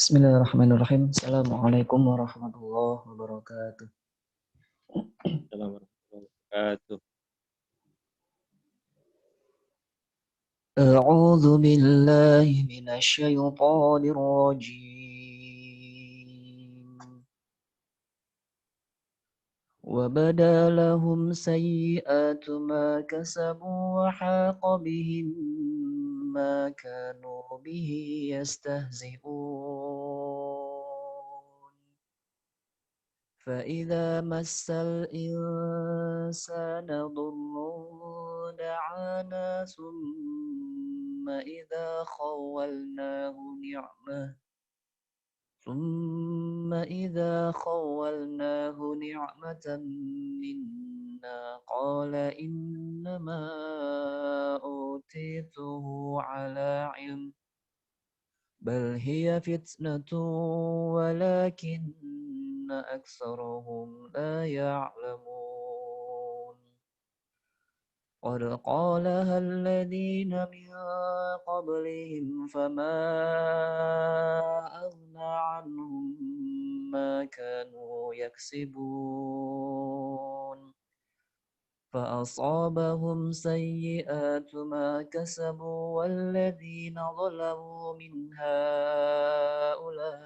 Bismillahirrahmanirrahim. Assalamualaikum warahmatullahi wabarakatuh. Assalamualaikum warahmatullahi wabarakatuh. أعوذ بالله من الشيطان الرجيم. وبدا لهم سيئات ما كسبوا وحاق بهم ما كانوا به يستهزئون. فإذا مس الإنسان ضر دعانا ثم إذا خولناه نعمة منا قال إنما أوتيته على علم بل هي فتنة ولكن أكثرهم لا يعلمون. قد قالها الذين من قبلهم فما أغنى عنهم ما كانوا يكسبون فأصابهم سيئات ما كسبوا والذين ظلموا من هؤلاء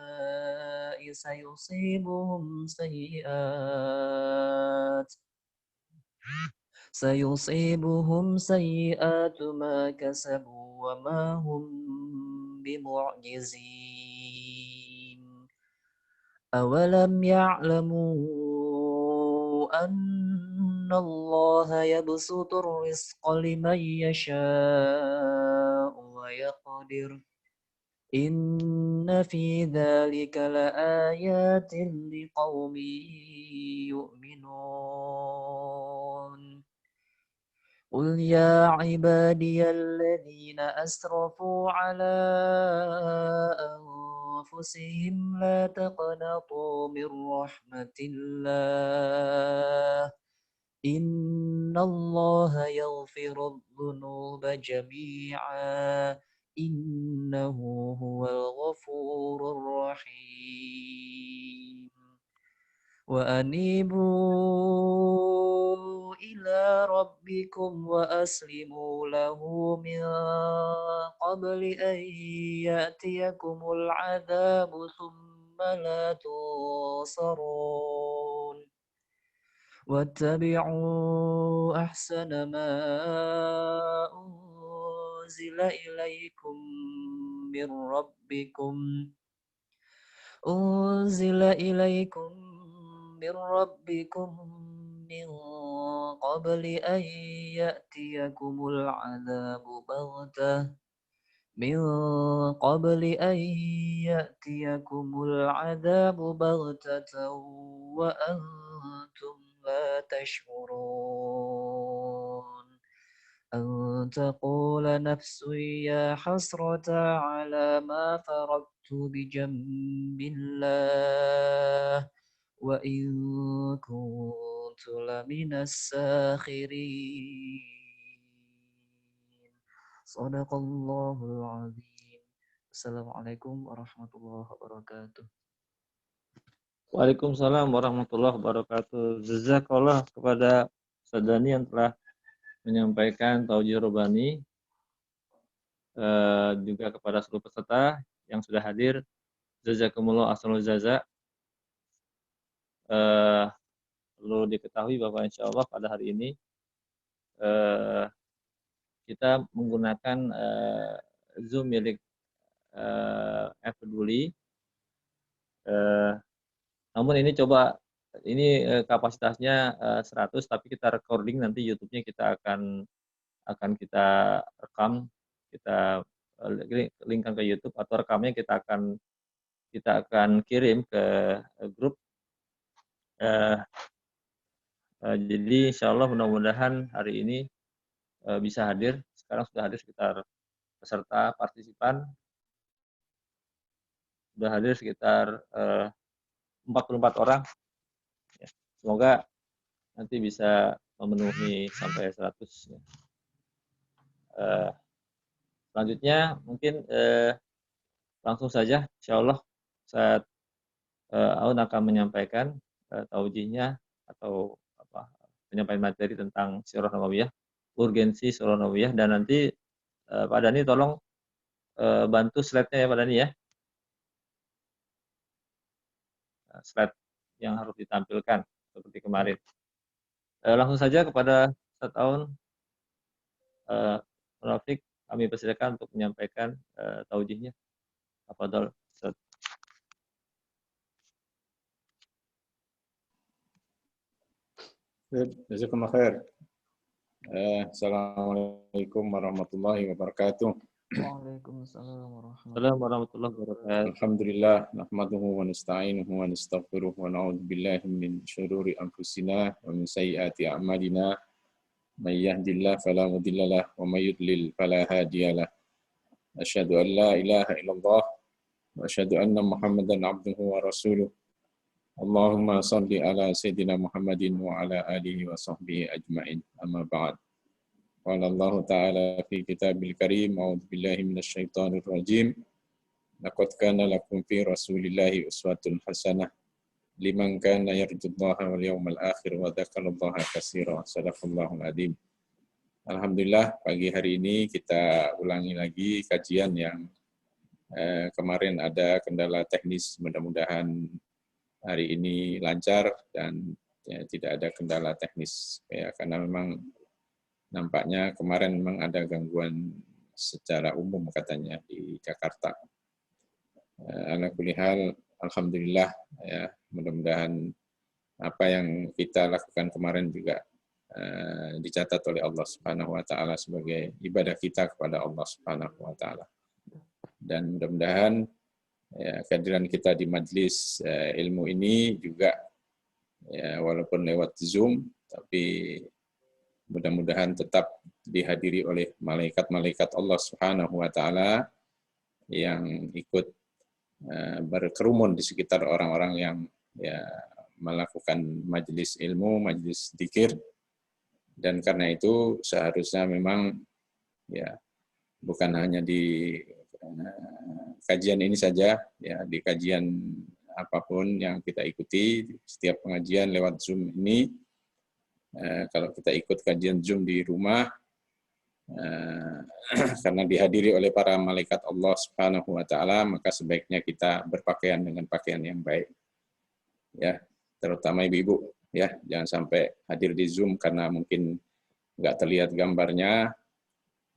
سيصيبهم سيئات ما كسبوا وما هم بمعجزين. أولم يعلموا أن الله يبسط الرزق لمن يشاء ويقدر إن في ذلك لآيات لقوم يؤمنون. قل يا عبادي الذين أسرفوا على أنفسهم لا تقنطوا من رحمة الله إن الله يغفر الذنوب جميعا إنه هو الغفور الرحيم. وأنيبوا إلى ربكم وأسلموا له من قبل أن يأتيكم العذاب ثم لا تنصرون. واتبعوا أحسن ما أنزل إليكم من ربكم من قبل أن يأتيكم العذاب بغتة وأنتم لا تشعرون. أن تقول نفس يا حسرة على ما فرطت بجنب الله وإن كنت لمن الساخرين. صدق الله العظيم. Assalamualaikum warahmatullahi wabarakatuh. Waalaikumsalam warahmatullahi wabarakatuh. Jazakallah kepada Sadani yang telah menyampaikan Tauhid Robani, juga kepada seluruh peserta yang sudah hadir. Jazakumullah ahsanul jaza. Perlu diketahui bahwa insya Allah pada hari ini kita menggunakan Zoom milik Peduli. Namun ini kapasitasnya 100, tapi kita recording, nanti YouTube-nya kita akan kita rekam, kita linkkan ke YouTube, atau rekamnya kita akan kirim ke grup. Jadi insya Allah mudah-mudahan hari ini bisa hadir. Sekarang sudah hadir sekitar peserta partisipan, sudah hadir sekitar 44 orang. Semoga nanti bisa memenuhi sampai 100. Selanjutnya mungkin langsung saja insya Allah Ustaz Aun akan menyampaikan taujihnya atau penyampaian materi tentang Sirah Nabawiyah, urgensi Sirah Nabawiyah, dan nanti Pak Dhani tolong bantu slide-nya ya Pak Dhani ya. Slide yang harus ditampilkan seperti kemarin. Langsung saja kepada Ustaz Aun Rafiq, kami persilakan untuk menyampaikan taujihnya. Tafadhol Ustaz. Jazakumullah khair. Assalamualaikum warahmatullahi wabarakatuh. Waalaikumsalam warahmatullahi wabarakatuh. Alhamdulillah, nahmaduhu wa nasta'inuhu wa nastaghfiruh wa na'udzu billahi min syururi anfusina wa min sayyiati a'malina. May yahdihillahu fala mudilla lahu wa may yudlil fala hadiya lahu. Asyhadu an la ilaha illallah wa asyhadu anna Muhammadan abduhu wa rasuluh. Allahumma salli ala sayyidina Muhammadin wa ala alihi wa sahbihi ajma'in. Amma ba'd. Qala Allah Ta'ala fi kitabil karim, a'udzu billahi minasy syaithanir rajim. Laqad kana lakum fi Rasulillahi uswatun hasanah liman kana yarjullaha wal yawmal akhir wa dzakarallaha katsira. Shadaqallahul adzim. Alhamdulillah, pagi hari ini kita ulangi lagi kajian yang kemarin ada kendala teknis. Mudah-mudahan hari ini lancar dan ya, tidak ada kendala teknis ya, karena memang nampaknya kemarin memang ada gangguan secara umum katanya di Jakarta. Ala kulli hal, alhamdulillah ya, mudah-mudahan apa yang kita lakukan kemarin juga dicatat oleh Allah Subhanahu wa taala sebagai ibadah kita kepada Allah Subhanahu wa taala. Dan mudah-mudahan ya, kehadiran kita di majelis ilmu ini juga ya, walaupun lewat Zoom, tapi mudah-mudahan tetap dihadiri oleh malaikat-malaikat Allah Subhanahu wa taala yang ikut berkerumun di sekitar orang-orang yang ya, melakukan majelis ilmu, majelis dzikir. Dan karena itu seharusnya memang ya bukan hanya di kajian ini saja, ya di kajian apapun yang kita ikuti, setiap pengajian lewat Zoom ini, kalau kita ikut kajian Zoom di rumah, karena dihadiri oleh para malaikat Allah Subhanahu wa taala, maka sebaiknya kita berpakaian dengan pakaian yang baik. Ya, terutama ibu-ibu, ya, jangan sampai hadir di Zoom karena mungkin nggak terlihat gambarnya,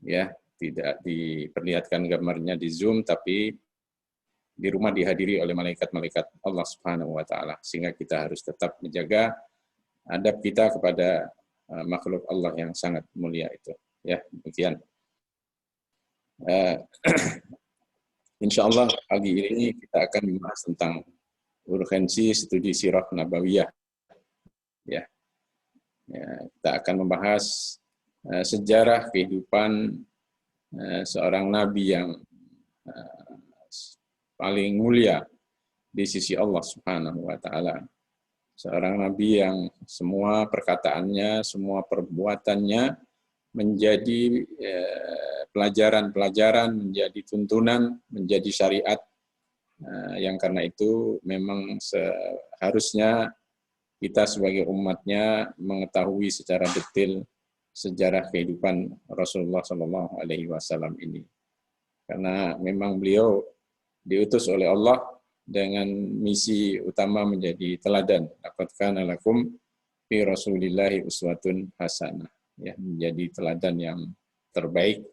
ya, tidak diperlihatkan gambarnya di Zoom, tapi di rumah dihadiri oleh malaikat-malaikat Allah Subhanahu wa taala, sehingga kita harus tetap menjaga adab kita kepada makhluk Allah yang sangat mulia itu. Ya, demikian. Insya Allah pagi ini kita akan membahas tentang urgensi studi sirah nabawiyah. Ya, kita akan membahas sejarah kehidupan seorang nabi yang paling mulia di sisi Allah Subhanahu wa taala. Seorang nabi yang semua perkataannya, semua perbuatannya menjadi pelajaran-pelajaran, menjadi tuntunan, menjadi syariat, yang karena itu memang seharusnya kita sebagai umatnya mengetahui secara detail sejarah kehidupan Rasulullah Shallallahu Alaihi Wasallam ini, karena memang beliau diutus oleh Allah dengan misi utama menjadi teladan. Laqad kana lakum fi Rasulillahi uswatun hasanah, ya, menjadi teladan yang terbaik,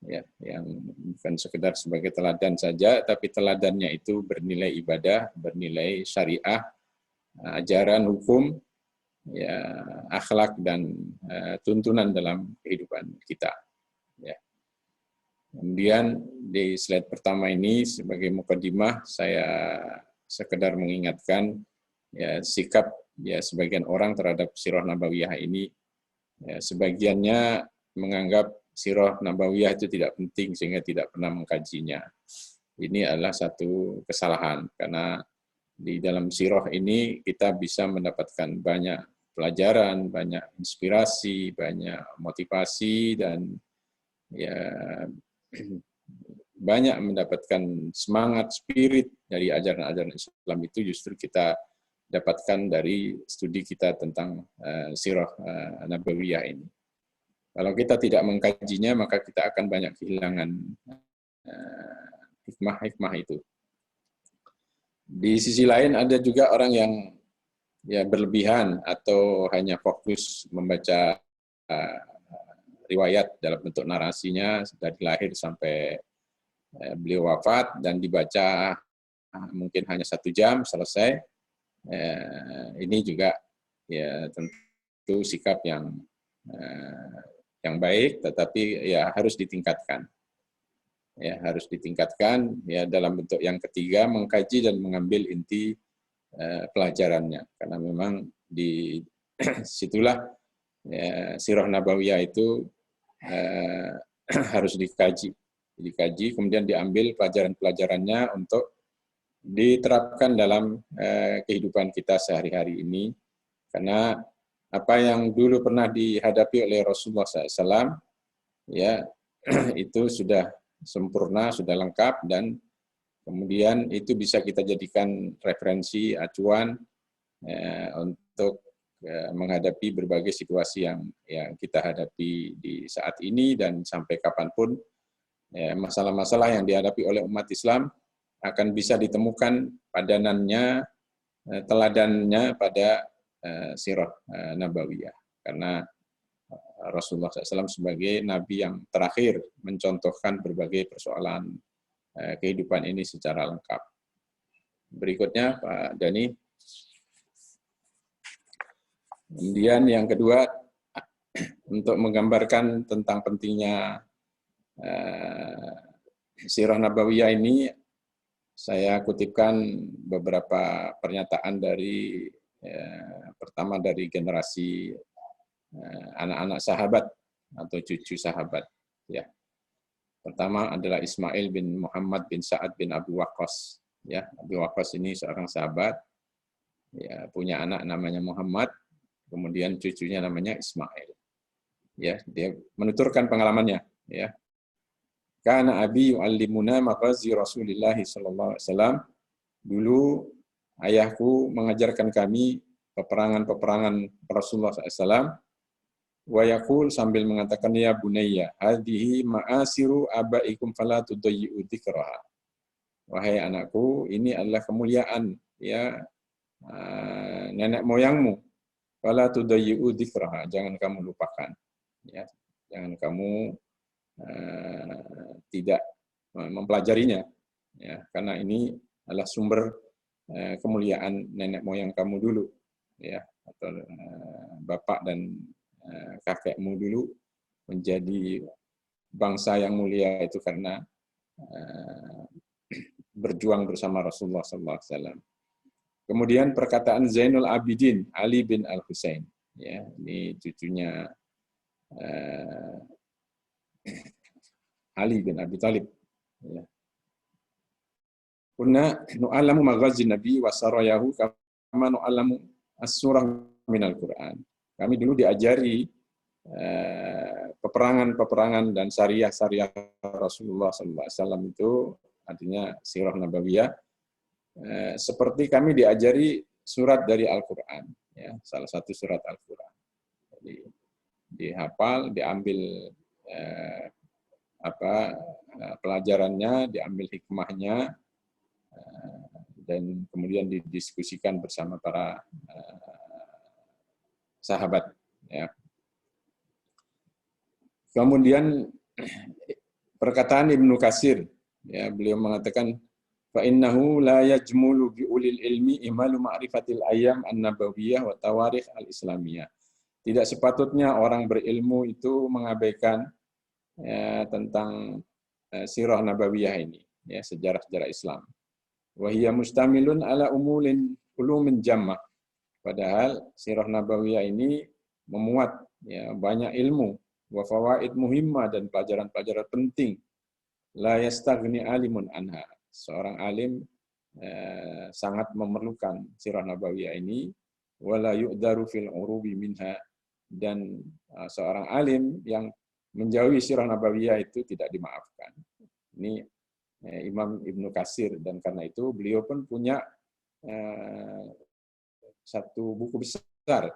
ya, yang bukan sekedar sebagai teladan saja, tapi teladannya itu bernilai ibadah, bernilai syariah, ajaran hukum, ya, akhlak dan tuntunan dalam kehidupan kita. Ya. Kemudian di slide pertama ini sebagai mukadimah saya sekedar mengingatkan ya, sikap ya sebagian orang terhadap sirah nabawiyah ini. Ya, sebagiannya menganggap sirah nabawiyah itu tidak penting sehingga tidak pernah mengkajinya. Ini adalah satu kesalahan, karena di dalam sirah ini kita bisa mendapatkan banyak pelajaran, banyak inspirasi, banyak motivasi, dan ya banyak mendapatkan semangat, spirit dari ajaran-ajaran Islam itu justru kita dapatkan dari studi kita tentang sirah nabawiyah ini. Kalau kita tidak mengkajinya, maka kita akan banyak kehilangan hikmah-hikmah itu. Di sisi lain ada juga orang yang ya berlebihan atau hanya fokus membaca riwayat dalam bentuk narasinya dari lahir sampai beliau wafat dan dibaca mungkin hanya 1 jam selesai. Ini juga ya tentu sikap yang baik, tetapi ya harus ditingkatkan. Ya harus ditingkatkan ya dalam bentuk yang ketiga, mengkaji dan mengambil inti pelajarannya, karena memang di situlah ya, sirah nabawiyah itu harus dikaji, kemudian diambil pelajaran-pelajarannya untuk diterapkan dalam kehidupan kita sehari-hari ini, karena apa yang dulu pernah dihadapi oleh Rasulullah SAW ya itu sudah sempurna, sudah lengkap, dan kemudian itu bisa kita jadikan referensi, acuan untuk menghadapi berbagai situasi yang kita hadapi di saat ini dan sampai kapanpun. Masalah-masalah yang dihadapi oleh umat Islam akan bisa ditemukan padanannya, teladannya pada sirah nabawiyah. Karena Rasulullah SAW sebagai Nabi yang terakhir mencontohkan berbagai persoalan kehidupan ini secara lengkap. Berikutnya Pak Dani. Kemudian yang kedua, untuk menggambarkan tentang pentingnya sirah nabawiyah ini, saya kutipkan beberapa pernyataan dari pertama dari generasi anak-anak sahabat atau cucu sahabat. Ya. Pertama adalah Ismail bin Muhammad bin Sa'ad bin Abu Waqqas. Ya, Abu Waqqas ini seorang sahabat, ya, punya anak namanya Muhammad, kemudian cucunya namanya Ismail. Ya, dia menuturkan pengalamannya. Ya, Kana abi yu'allimuna maghazi Rasulillah sallallahu alaihi wasallam. Dulu ayahku mengajarkan kami peperangan-peperangan Rasulullah SAW. Wa yaqul, sambil mengatakan, ya bunayya, hadhihi ma'asiru abaikum fala tudayyi'u dzikraha. Wahai anakku, ini adalah kemuliaan ya nenek moyangmu. Fala tudayyi'u dzikraha, jangan kamu lupakan. Ya, jangan kamu tidak mempelajarinya, ya, karena ini adalah sumber kemuliaan nenek moyang kamu dulu, ya, atau bapak dan kakekmu dulu menjadi bangsa yang mulia itu karena berjuang bersama Rasulullah SAW. Kemudian perkataan Zainul Abidin Ali bin Al-Husain, ya, ini cucunya Ali bin Abi Thalib. Ya. Kunna nu'alamu maghazi Nabi wa sarayahu kama nu'alamu as-surah minal Qur'an. Kami dulu diajari peperangan-peperangan dan syariah-syariah Rasulullah SAW itu, artinya sirah nabawiyah, seperti kami diajari surat dari Al-Quran, ya, salah satu surat Al-Quran. Jadi dihafal, diambil pelajarannya, diambil hikmahnya, dan kemudian didiskusikan bersama para sahabat. Ya. Kemudian perkataan Ibnu Katsir, ya, beliau mengatakan, fa innahu la yajmulu bi ulil ilmi imalu ma'rifatil ayyam an-nabawiyah wa tawarikh al-islamiyah. Tidak sepatutnya orang berilmu itu mengabaikan ya, tentang sirah nabawiyah ini, ya, sejarah-sejarah Islam. Wa hiya mustamilun ala ulumin jammah. Padahal sirah nabawiyah ini memuat ya, banyak ilmu, wa fawaid muhimmah, dan pelajaran-pelajaran penting. La yastaghni alimun anha. Seorang alim sangat memerlukan sirah nabawiyah ini, wala yu'daru fil urubi minha, dan seorang alim yang menjauhi sirah nabawiyah itu tidak dimaafkan. Ini Imam Ibnu Katsir, dan karena itu beliau pun punya satu buku besar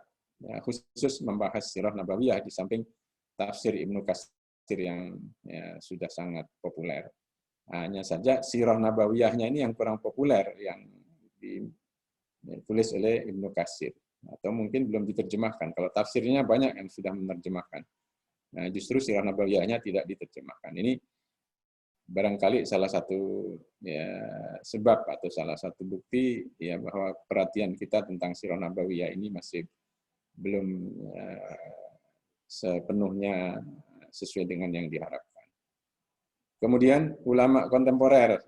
khusus membahas sirah nabawiyah di samping tafsir Ibnu Katsir yang sudah sangat populer. Hanya saja sirah nabawiyahnya ini yang kurang populer, yang ditulis oleh Ibnu Katsir, atau mungkin belum diterjemahkan. Kalau tafsirnya banyak yang sudah menerjemahkan. Nah, justru sirah nabawiyahnya tidak diterjemahkan. Ini barangkali salah satu sebab atau salah satu bukti bahwa perhatian kita tentang sirah nabawiyah ini masih belum sepenuhnya sesuai dengan yang diharapkan. Kemudian ulama kontemporer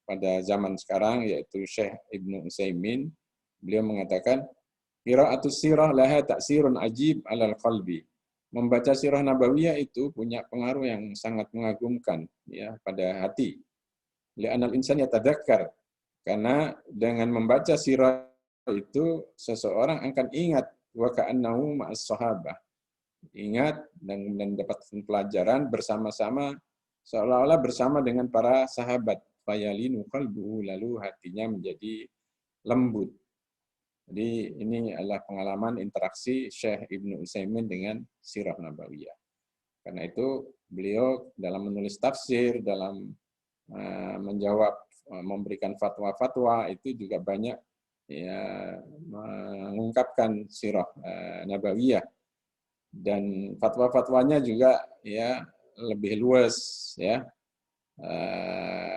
pada zaman sekarang, yaitu Syekh Ibnu Utsaimin, beliau mengatakan qira'atus sirah laha ta'sirun ajib 'alal qalbi. Membaca sirah nabawiyah itu punya pengaruh yang sangat mengagumkan pada hati. Li'anal insan yatadzakkar, karena dengan membaca sirah itu seseorang akan ingat wa ka'annahu ma'as sahabah. Ingat dan mendapatkan pelajaran bersama-sama, seolah-olah bersama dengan para sahabat. Fayalinu qalbuhu, lalu hatinya menjadi lembut. Jadi ini adalah pengalaman interaksi Syekh Ibnu Utsaimin dengan sirah nabawiyah. Karena itu beliau dalam menulis tafsir, dalam menjawab, memberikan fatwa-fatwa itu juga banyak mengungkapkan sirah nabawiyah, dan fatwa-fatwanya juga lebih luas,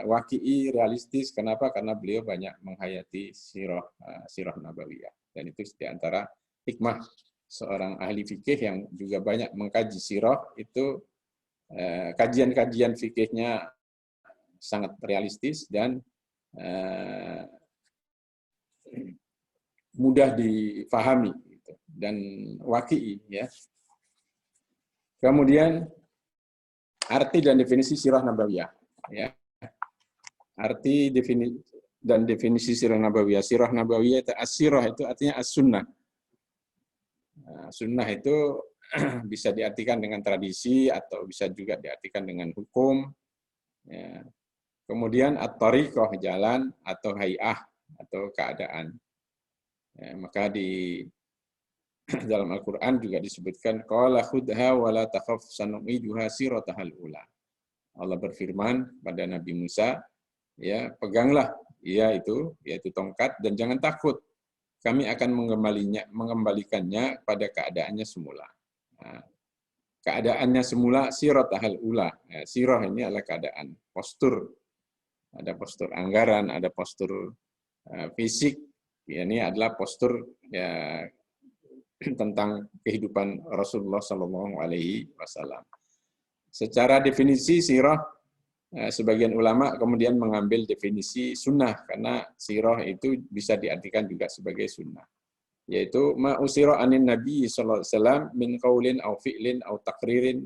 waqi'i, realistis. Kenapa? Karena beliau banyak menghayati sirah nabawiyah, dan itu di antara hikmah seorang ahli fikih yang juga banyak mengkaji sirah itu, kajian-kajian fikihnya sangat realistis dan mudah difahami dan waqi'i Kemudian arti dan definisi sirah nabawiyah. Arti dan definisi sirah nabawiyah. Sirah nabawiyah itu as-sirah itu artinya as-sunnah. Sunnah itu bisa diartikan dengan tradisi atau bisa juga diartikan dengan hukum. Kemudian at-tariqah, jalan, atau hay'ah atau keadaan. Maka di dalam Al-Quran juga disebutkan qala khudha wa la takhaf sanu'iduha siratahal ula. Allah berfirman pada Nabi Musa, peganglah yaitu tongkat, dan jangan takut, kami akan mengembalikannya pada keadaannya semula. Keadaannya semula siratahal ula. Sirah ini adalah keadaan, postur. Ada postur anggaran, ada postur fisik. Ini adalah postur tentang kehidupan Rasulullah Shallallahu Alaihi Wasallam. Secara definisi sirah, sebagian ulama kemudian mengambil definisi sunnah, karena sirah itu bisa diartikan juga sebagai sunnah, yaitu ma'usira anin Nabi Sallallahu Alaihi Wasallam min qaulin au fi'lin au takririn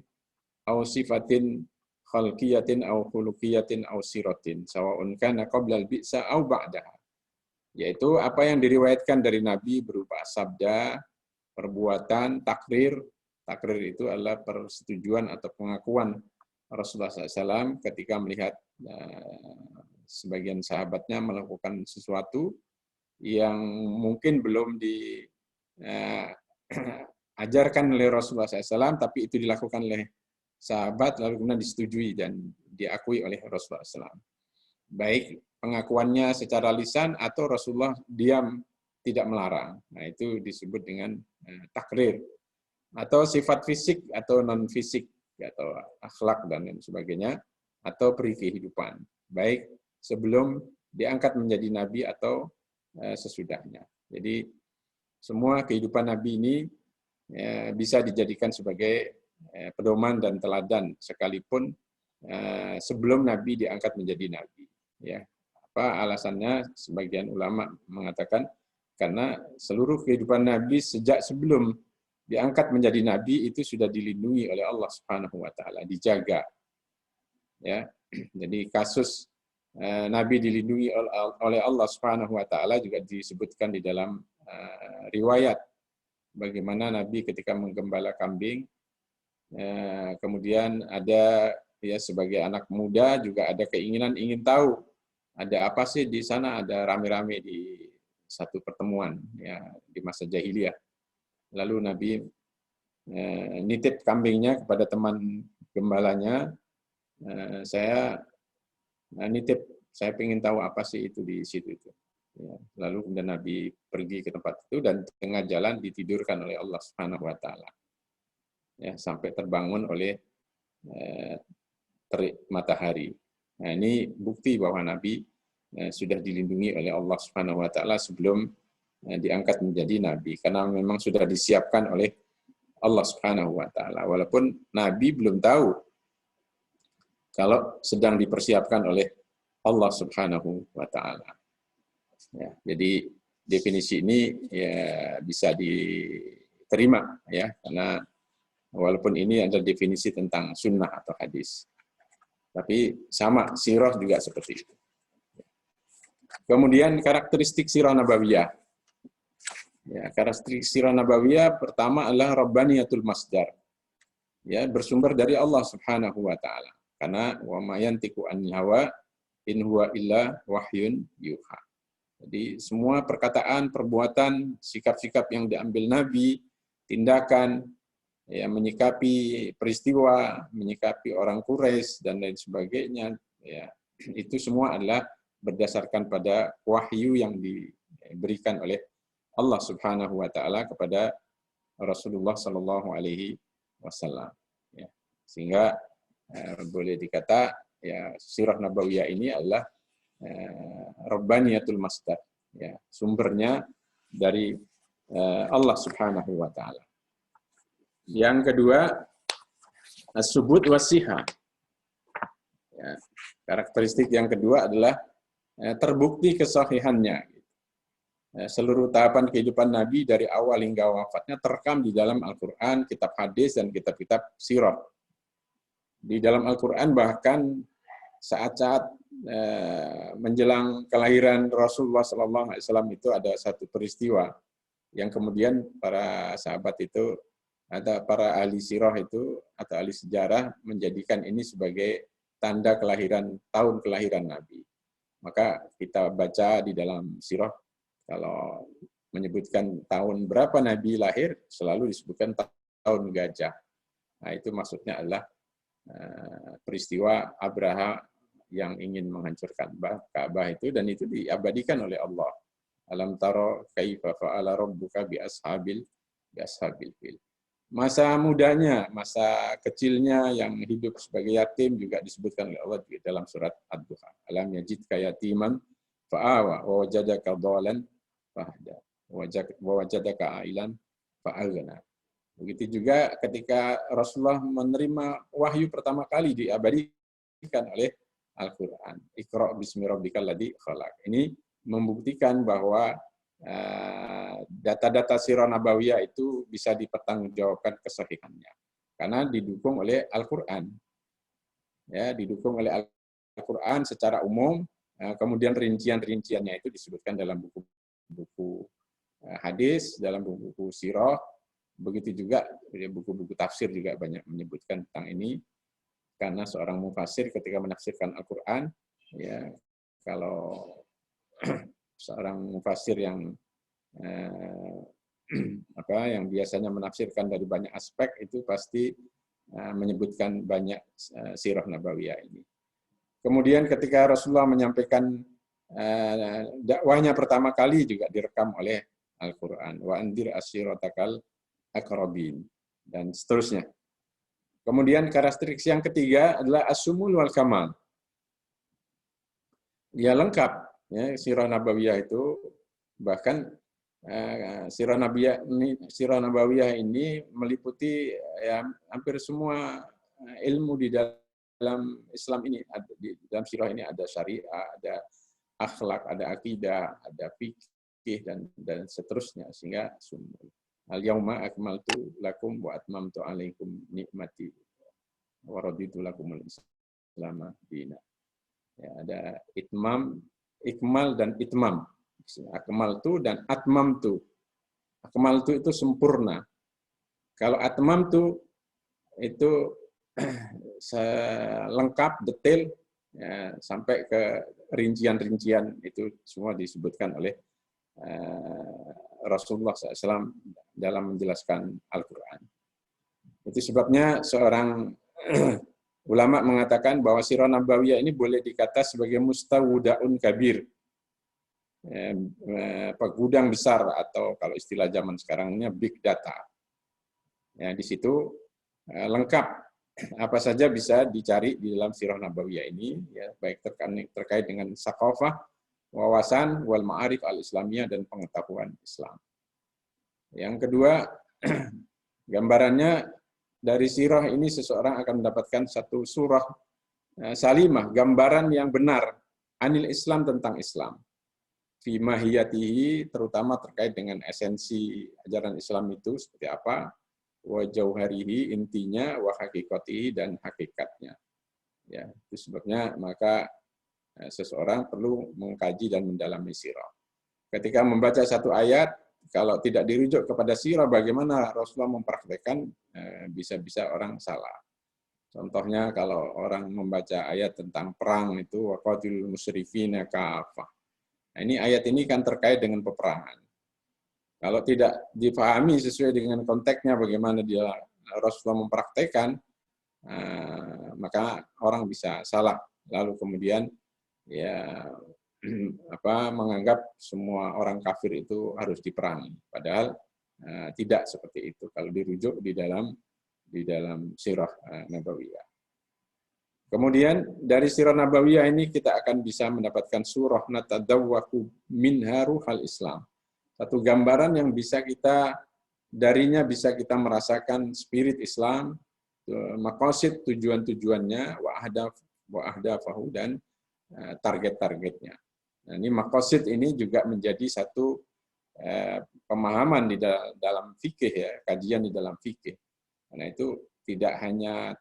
au sifatin khalqiyatin au khuluqiyatin au siratin sawa'un kana qabla al-bi'sa au ba'daha. Yaitu apa yang diriwayatkan dari Nabi berupa sabda, perbuatan, takrir. Takrir itu adalah persetujuan atau pengakuan Rasulullah SAW ketika melihat sebagian sahabatnya melakukan sesuatu yang mungkin belum diajarkan oleh Rasulullah SAW, tapi itu dilakukan oleh sahabat, lalu kemudian disetujui dan diakui oleh Rasulullah SAW. Baik pengakuannya secara lisan atau Rasulullah diam, tidak melarang. Nah, itu disebut dengan takrir. Atau sifat fisik atau non-fisik, atau akhlak dan lain sebagainya, atau peri kehidupan, baik sebelum diangkat menjadi nabi atau sesudahnya. Jadi semua kehidupan Nabi ini bisa dijadikan sebagai pedoman dan teladan, sekalipun sebelum Nabi diangkat menjadi nabi. Apa alasannya? Sebagian ulama mengatakan karena seluruh kehidupan Nabi sejak sebelum diangkat menjadi nabi itu sudah dilindungi oleh Allah Subhanahu wa taala, dijaga. Jadi kasus Nabi dilindungi oleh Allah Subhanahu wa taala juga disebutkan di dalam riwayat bagaimana Nabi ketika menggembala kambing, kemudian ada ya sebagai anak muda juga ada keinginan ingin tahu ada apa sih di sana, ada rame-rame di satu pertemuan ya di masa jahiliyah. Lalu Nabi nitip kambingnya kepada teman gembalanya, saya nitip, saya ingin tahu apa sih itu di situ itu. Ya, lalu kemudian Nabi pergi ke tempat itu dan tengah jalan ditidurkan oleh Allah Subhanahu wa taala. Ya, sampai terbangun oleh terik matahari. Nah, ini bukti bahwa Nabi sudah dilindungi oleh Allah Subhanahu wa taala sebelum diangkat menjadi nabi, karena memang sudah disiapkan oleh Allah Subhanahu wa taala. Walaupun Nabi belum tahu kalau sedang dipersiapkan oleh Allah Subhanahu wa taala. Ya, jadi definisi ini ya bisa diterima ya, karena walaupun ini adalah definisi tentang sunnah atau hadis. Tapi sama, sirah juga seperti itu. Kemudian karakteristik sirah nabawiyah. Ya, karakteristik sirah nabawiyah pertama adalah rabbaniyatul masdar. Ya, bersumber dari Allah Subhanahu wa taala. Karena wa ma yantiqu anil hawa in huwa illa wahyun yuha. Jadi semua perkataan, perbuatan, sikap-sikap yang diambil Nabi, tindakan, ya, menyikapi peristiwa, menyikapi orang Quraisy dan lain sebagainya, ya, itu semua adalah berdasarkan pada wahyu yang diberikan oleh Allah Subhanahu wa taala kepada Rasulullah sallallahu alaihi wasallam. Ya. Sehingga boleh dikata ya sirah nabawiyah ini adalah rabbaniyatul masdar, ya, sumbernya dari Allah Subhanahu wa taala. Yang kedua, as-subut was-sihah. Ya, karakteristik yang kedua adalah terbukti kesahihannya. Seluruh tahapan kehidupan Nabi dari awal hingga wafatnya terekam di dalam Al-Quran, kitab hadis, dan kitab-kitab sirah. Di dalam Al-Quran bahkan saat-saat menjelang kelahiran Rasulullah SAW itu ada satu peristiwa yang kemudian para sahabat itu, ada para ahli sirah itu atau ahli sejarah menjadikan ini sebagai tanda kelahiran, tahun kelahiran Nabi. Maka kita baca di dalam sirah, kalau menyebutkan tahun berapa Nabi lahir, selalu disebutkan tahun gajah. Nah, itu maksudnya adalah peristiwa Abraha yang ingin menghancurkan Ka'bah itu, dan itu diabadikan oleh Allah. Alam taro kaifa fa'ala rabbuka bi ashabil fil. Masa mudanya, masa kecilnya yang hidup sebagai yatim juga disebutkan oleh Allah dalam surat Ad-Duha. Alam yajidka yatiman fa'awa wa wajadaka dhalan fahda wa wajadaka ailan fa'aghna. Begitu juga ketika Rasulullah menerima wahyu pertama kali diabadikan oleh Al-Quran. Iqra' bismi rabbikal ladzi khalaq. Ini membuktikan bahwa data-data sirah nabawiyah itu bisa dipertanggungjawabkan kesahihannya karena didukung oleh Al-Quran. Ya, didukung oleh Al-Quran secara umum, kemudian rincian-rinciannya itu disebutkan dalam buku-buku hadis, dalam buku-buku sirah. Begitu juga buku-buku tafsir juga banyak menyebutkan tentang ini. Karena seorang mufasir ketika menafsirkan Al-Quran, ya, kalau seorang mufasir yang yang biasanya menafsirkan dari banyak aspek itu pasti menyebutkan banyak sirah nabawiyah ini. Kemudian ketika Rasulullah menyampaikan dakwahnya pertama kali juga direkam oleh Al-Quran. Wa andir asyiratakal aqrabin dan seterusnya. Kemudian karakteristik yang ketiga adalah as-sumul wal kamal. Ya lengkap, ya, sirah nabawiyah itu bahkan sirah nabawiyah ini meliputi ya, hampir semua ilmu di dalam Islam ini. Di dalam sirah ini ada syariah, ada akhlak, ada akidah, ada fikih dan seterusnya, sehingga sumul. Al-yauma akmaltu lakum wa atmamtu alaikum nikmati wa raditu lakumul Islam dinan. Ya, ada ikmal dan itmam. Akmaltu dan atmamtu. Akmaltu itu sempurna. Kalau atmamtu itu lengkap, detail, ya, sampai ke rincian-rincian itu semua disebutkan oleh Rasulullah SAW dalam menjelaskan Al-Quran. Itu sebabnya seorang ulama mengatakan bahwa sirah nabawiyah ini boleh dikata sebagai mustawdaun kabir, gudang besar, atau kalau istilah zaman sekarangnya big data. Ya, di situ lengkap apa saja bisa dicari di dalam sirah nabawiyah ini, ya, baik terkait dengan sakofah, wawasan, wal ma'arif al-islamiyah, dan pengetahuan Islam. Yang kedua, gambarannya dari sirah ini seseorang akan mendapatkan satu surah salimah, gambaran yang benar anil Islam, tentang Islam. Fi mahiyatihi, terutama terkait dengan esensi ajaran Islam itu seperti apa, wa jauharihi, intinya, wa hakikatihi, dan hakikatnya. Ya, itu sebabnya maka seseorang perlu mengkaji dan mendalami sirah. Ketika membaca satu ayat, kalau tidak dirujuk kepada sirah, bagaimana Rasulullah mempraktekkan, bisa-bisa orang salah. Contohnya kalau orang membaca ayat tentang perang itu, waqatilul musyrifina kafah. Nah, ini ayat ini kan terkait dengan peperangan. Kalau tidak dipahami sesuai dengan konteksnya bagaimana dia Rasulullah mempraktekkan, maka orang bisa salah. Lalu kemudian ya menganggap semua orang kafir itu harus diperangi. Padahal tidak seperti itu kalau dirujuk di dalam sirah nabawiyah. Kemudian dari sirah nabawiyah ini kita akan bisa mendapatkan surah natadawwaku minha ruhal Islam. Satu gambaran yang bisa kita, darinya bisa kita merasakan spirit Islam, maqasid, tujuan-tujuannya, wa ahdafahu, dan target-targetnya. Nah, ini maqasid ini juga menjadi satu pemahaman di dalam fikih, ya, kajian di dalam fikih. Karena itu tidak hanya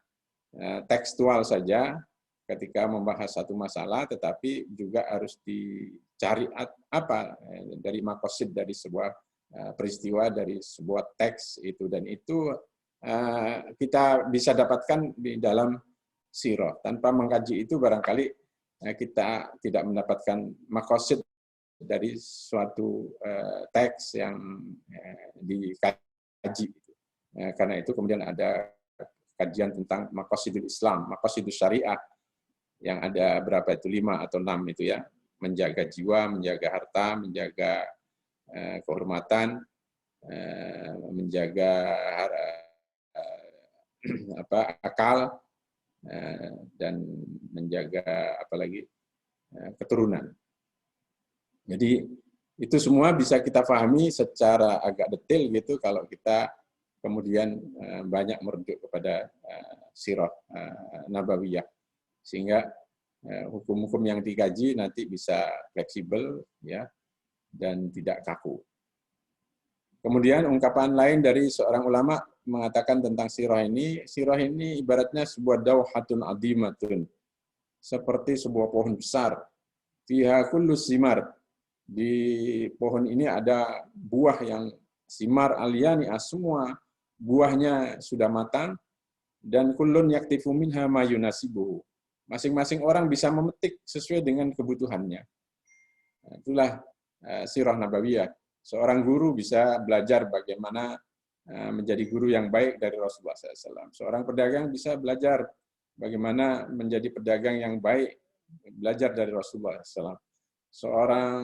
tekstual saja ketika membahas satu masalah, tetapi juga harus dicari apa dari maqasid dari sebuah peristiwa, dari sebuah teks itu, dan itu kita bisa dapatkan di dalam sirah. Tanpa mengkaji itu barangkali kita tidak mendapatkan maqasid dari suatu teks yang dikaji. Karena itu kemudian ada kajian tentang maqasidul Islam, maqasidul syariah, yang ada berapa itu, 5 atau 6 itu, ya, menjaga jiwa, menjaga harta, menjaga kehormatan, menjaga akal, dan menjaga apalagi keturunan. Jadi itu semua bisa kita pahami secara agak detail gitu kalau kita kemudian banyak merujuk kepada sirah nabawiyah, sehingga hukum-hukum yang dikaji nanti bisa fleksibel, ya, dan tidak kaku. Kemudian ungkapan lain dari seorang ulama mengatakan tentang sirah ini ibaratnya sebuah dauhatun adimatun, seperti sebuah pohon besar. Fiha kullu simar, di pohon ini ada buah yang simar aliyani, semua buahnya sudah matang, dan kullun yaktifu minha ma yunasibuhu. Masing-masing orang bisa memetik sesuai dengan kebutuhannya. Nah, itulah sirah nabawiyah. Seorang guru bisa belajar bagaimana menjadi guru yang baik dari Rasulullah SAW. Seorang pedagang bisa belajar bagaimana menjadi pedagang yang baik, belajar dari Rasulullah SAW. Seorang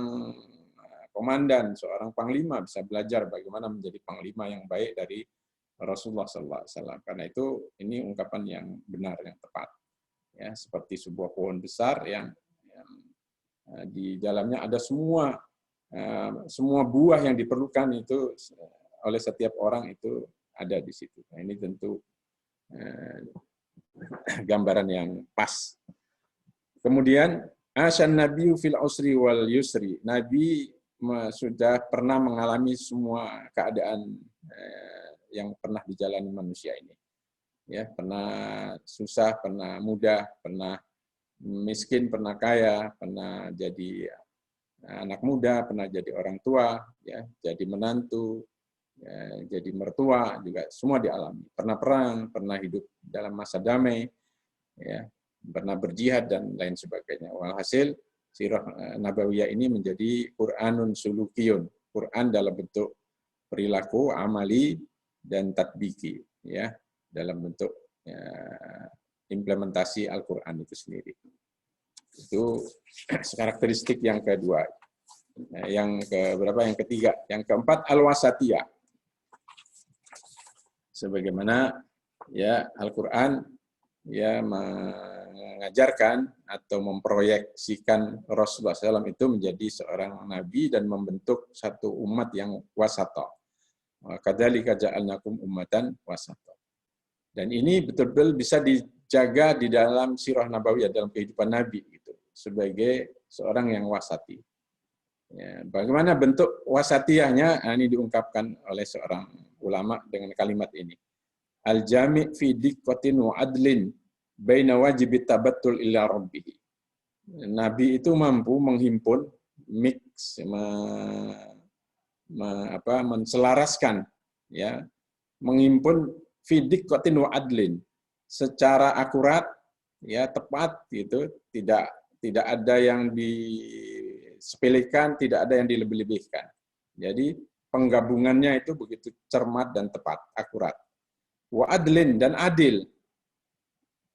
komandan, seorang panglima bisa belajar bagaimana menjadi panglima yang baik dari Rasulullah SAW. Karena itu ini ungkapan yang benar, yang tepat. Ya, seperti sebuah pohon besar yang di dalamnya ada semua buah yang diperlukan itu oleh setiap orang itu ada di situ. Nah, ini tentu gambaran yang pas. Kemudian asyan nabiyyu fil usri wal yusri. Nabi sudah pernah mengalami semua keadaan yang pernah dijalani manusia ini. Ya, pernah susah, pernah mudah, pernah miskin, pernah kaya, pernah jadi anak muda, pernah jadi orang tua, ya, jadi menantu, jadi mertua juga semua dialami. Pernah perang, pernah hidup dalam masa damai, ya, pernah berjihad dan lain sebagainya. Walhasil sirah nabawiyah ini menjadi Qur'anun sulukiyun, Quran dalam bentuk perilaku, amali dan tatbiki, ya, dalam bentuk implementasi Al-Quran itu sendiri. Itu karakteristik yang kedua. Yang keberapa? Yang ketiga. Yang keempat, al-wasatiyah. Sebagaimana ya Al-Quran ya mengajarkan atau memproyeksikan Rasulullah SAW itu menjadi seorang nabi dan membentuk satu umat yang wasata. Kadzalika ja'alnakum ummatan wasata. Dan ini betul-betul bisa dijaga di dalam sirah nabawiyah, dalam kehidupan Nabi gitu, sebagai seorang yang wasati. Ya, bagaimana bentuk wasatiyahnya? Nah, ini diungkapkan oleh seorang ulama dengan kalimat ini. Al-jami' fi diqqatin wa adlin baina wajibit tabattul ila rabbih. Nabi itu mampu menghimpun, mix, menselaraskan, ya, menghimpun fi diqqatin wa adlin, secara akurat, ya, tepat gitu, tidak ada yang disepelekan, tidak ada yang dilebih-lebihkan. Jadi penggabungannya itu begitu cermat dan tepat, akurat. Wa adlin, dan adil.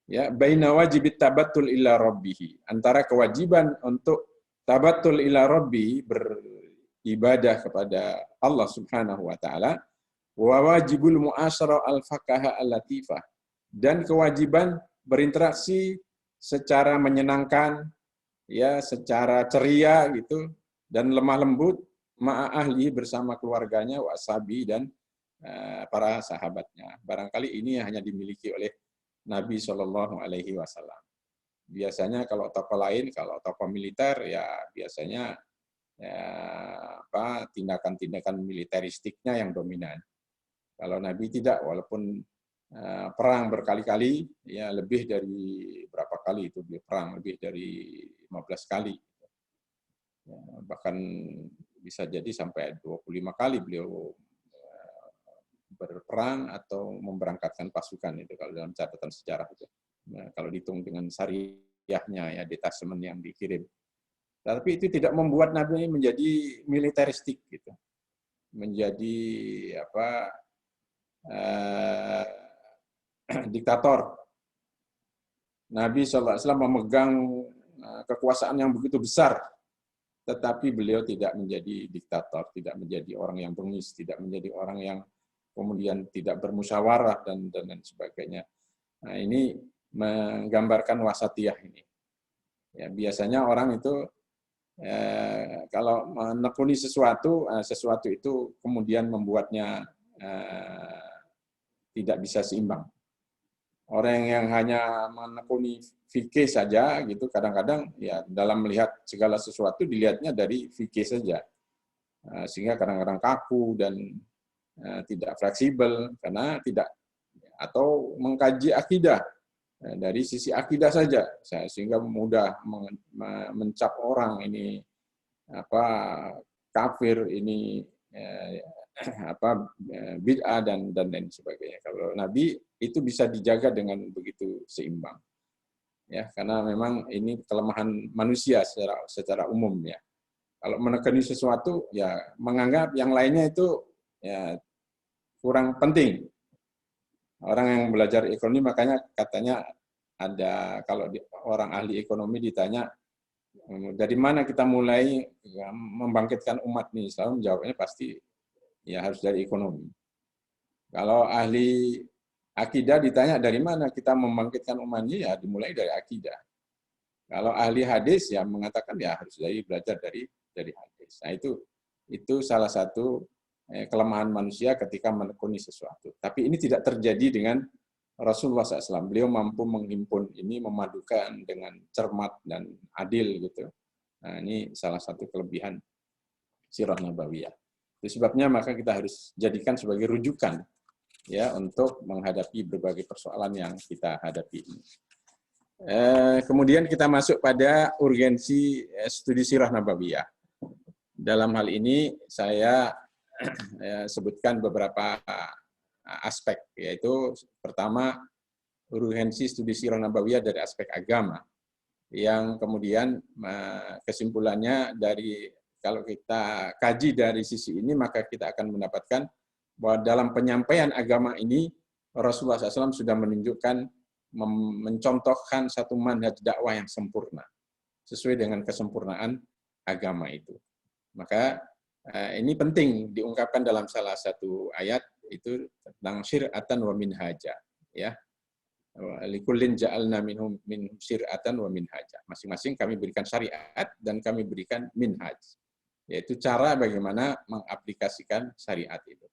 Ya, baina wajibit tabattul ila rabbih, antara kewajiban untuk tabattul ila rabbih, beribadah kepada Allah Subhanahu wa taala, wa wajibul mu'asyarah al-faqaha al-latifah, dan kewajiban berinteraksi secara menyenangkan, ya, secara ceria gitu, dan lemah lembut ma'a ahli, bersama keluarganya, wa ashabi, dan para sahabatnya. Barangkali ini hanya dimiliki oleh Nabi Shallallahu Alaihi Wasallam. Biasanya kalau tokoh lain, kalau tokoh militer, ya biasanya ya, tindakan-tindakan militeristiknya yang dominan. Kalau Nabi tidak, walaupun perang berkali-kali, ya lebih dari berapa kali itu beliau perang, lebih dari 15 kali. Ya, bahkan bisa jadi sampai 25 kali beliau berperang atau memberangkatkan pasukan, itu kalau dalam catatan sejarah itu. Nah, kalau dihitung dengan syariahnya, ya, detasemen yang dikirim. Tapi itu tidak membuat Nabi menjadi militeristik gitu. Menjadi diktator. Nabi SAW memegang kekuasaan yang begitu besar, tetapi beliau tidak menjadi diktator, tidak menjadi orang yang bengis, tidak menjadi orang yang kemudian tidak bermusyawarah dan sebagainya. Nah, ini menggambarkan wasatiyah ini. Ya, biasanya orang itu kalau menekuni sesuatu itu kemudian membuatnya tidak bisa seimbang. Orang yang hanya menekuni fikih saja gitu, kadang-kadang ya dalam melihat segala sesuatu dilihatnya dari fikih saja, sehingga kadang-kadang kaku dan tidak fleksibel karena tidak, atau mengkaji akidah dari sisi akidah saja, sehingga mudah mencap orang ini kafir, ini bid'ah dan lain sebagainya. Kalau Nabi itu bisa dijaga dengan begitu seimbang, ya, karena memang ini kelemahan manusia secara umum, ya. Kalau menekani sesuatu, ya menganggap yang lainnya itu ya kurang penting. Orang yang belajar ekonomi, makanya katanya ada, kalau orang ahli ekonomi ditanya dari mana kita mulai membangkitkan umat nih, selalu menjawabnya pasti ya harus dari ekonomi. Kalau ahli akidah ditanya dari mana kita membangkitkan umat ini, ya dimulai dari akidah. Kalau ahli hadis ya mengatakan ya harus belajar dari hadis. Nah, itu salah satu kelemahan manusia ketika menekuni sesuatu. Tapi ini tidak terjadi dengan Rasulullah SAW. Beliau mampu menghimpun ini, memadukan dengan cermat dan adil gitu. Nah, ini salah satu kelebihan sirah nabawiyah. Itu sebabnya maka kita harus jadikan sebagai rujukan, ya, untuk menghadapi berbagai persoalan yang kita hadapi ini. Kemudian kita masuk pada urgensi studi sirah nabawiyah. Dalam hal ini saya sebutkan beberapa aspek, yaitu pertama urgensi studi sirah nabawiyah dari aspek agama, yang kemudian kesimpulannya dari kalau kita kaji dari sisi ini, maka kita akan mendapatkan bahwa dalam penyampaian agama ini Rasulullah SAW sudah menunjukkan, mencontohkan satu manhaj dakwah yang sempurna sesuai dengan kesempurnaan agama itu. Maka ini penting diungkapkan dalam salah satu ayat itu tentang syir'atan wa minhaja, ya. Likullin ja'alna minhum min syir'atan wa minhaja. Masing-masing kami berikan syariat dan kami berikan minhaj, yaitu cara bagaimana mengaplikasikan syariat itu.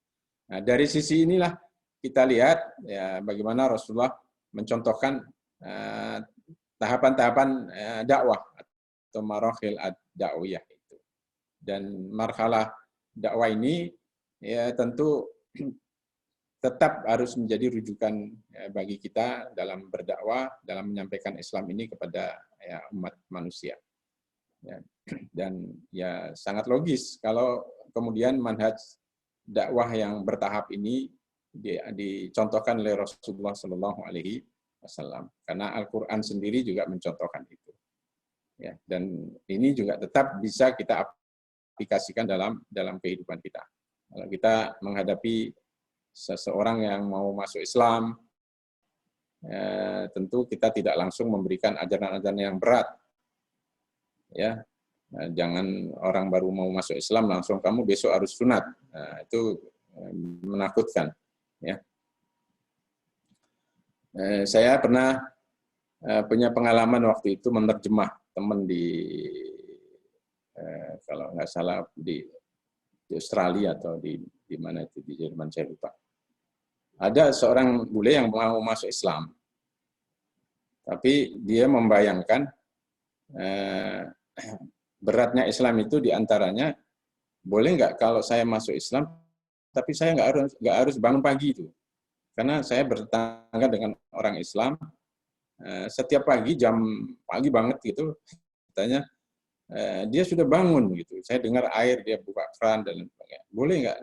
Nah, dari sisi inilah kita lihat ya bagaimana Rasulullah mencontohkan tahapan-tahapan dakwah atau marahil ad-da'wiyah itu. Dan marhalah dakwah ini ya tentu tetap harus menjadi rujukan bagi kita dalam berdakwah, dalam menyampaikan Islam ini kepada umat manusia. Ya, dan ya sangat logis kalau kemudian manhaj dakwah yang bertahap ini dicontohkan oleh Rasulullah Shallallahu Alaihi Wasallam, karena Al-Quran sendiri juga mencontohkan itu. Ya, dan ini juga tetap bisa kita aplikasikan dalam kehidupan kita. Kalau kita menghadapi seseorang yang mau masuk Islam, tentu kita tidak langsung memberikan ajaran-ajaran yang berat. Ya, jangan orang baru mau masuk Islam langsung kamu besok harus sunat. Itu menakutkan. Ya, saya pernah punya pengalaman waktu itu menerjemah teman kalau nggak salah di Australia atau di mana itu di Jerman, saya lupa. Ada seorang bule yang mau masuk Islam, tapi dia membayangkan beratnya Islam itu diantaranya, boleh nggak kalau saya masuk Islam, tapi saya nggak harus bangun pagi itu, karena saya bertetangga dengan orang Islam, setiap pagi jam pagi banget gitu, katanya dia sudah bangun gitu, saya dengar air dia buka keran dan sebagainya, boleh nggak?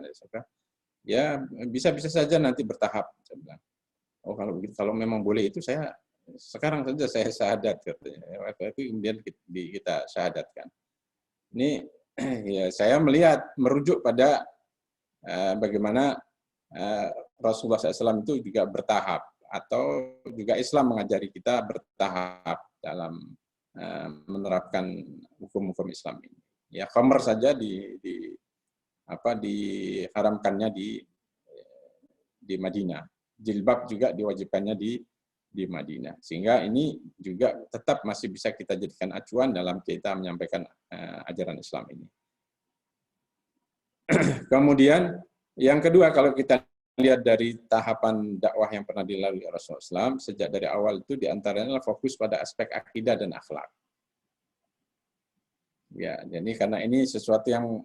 Ya bisa saja nanti bertahap. Saya bilang, oh kalau begitu, kalau memang boleh itu saya sekarang saja saya syahadat katanya. Waktu itu kemudian kita syahadatkan. Ini ya saya melihat merujuk pada bagaimana Rasulullah SAW itu juga bertahap, atau juga Islam mengajari kita bertahap dalam menerapkan hukum-hukum Islam ini. Ya khamr saja diharamkannya di Madinah. Jilbab juga diwajibkannya di Madinah. Sehingga ini juga tetap masih bisa kita jadikan acuan dalam kita menyampaikan ajaran Islam ini. Kemudian yang kedua, kalau kita lihat dari tahapan dakwah yang pernah dilalui Rasulullah SAW, sejak dari awal itu diantaranya fokus pada aspek akidah dan akhlak. Ya, jadi karena ini sesuatu yang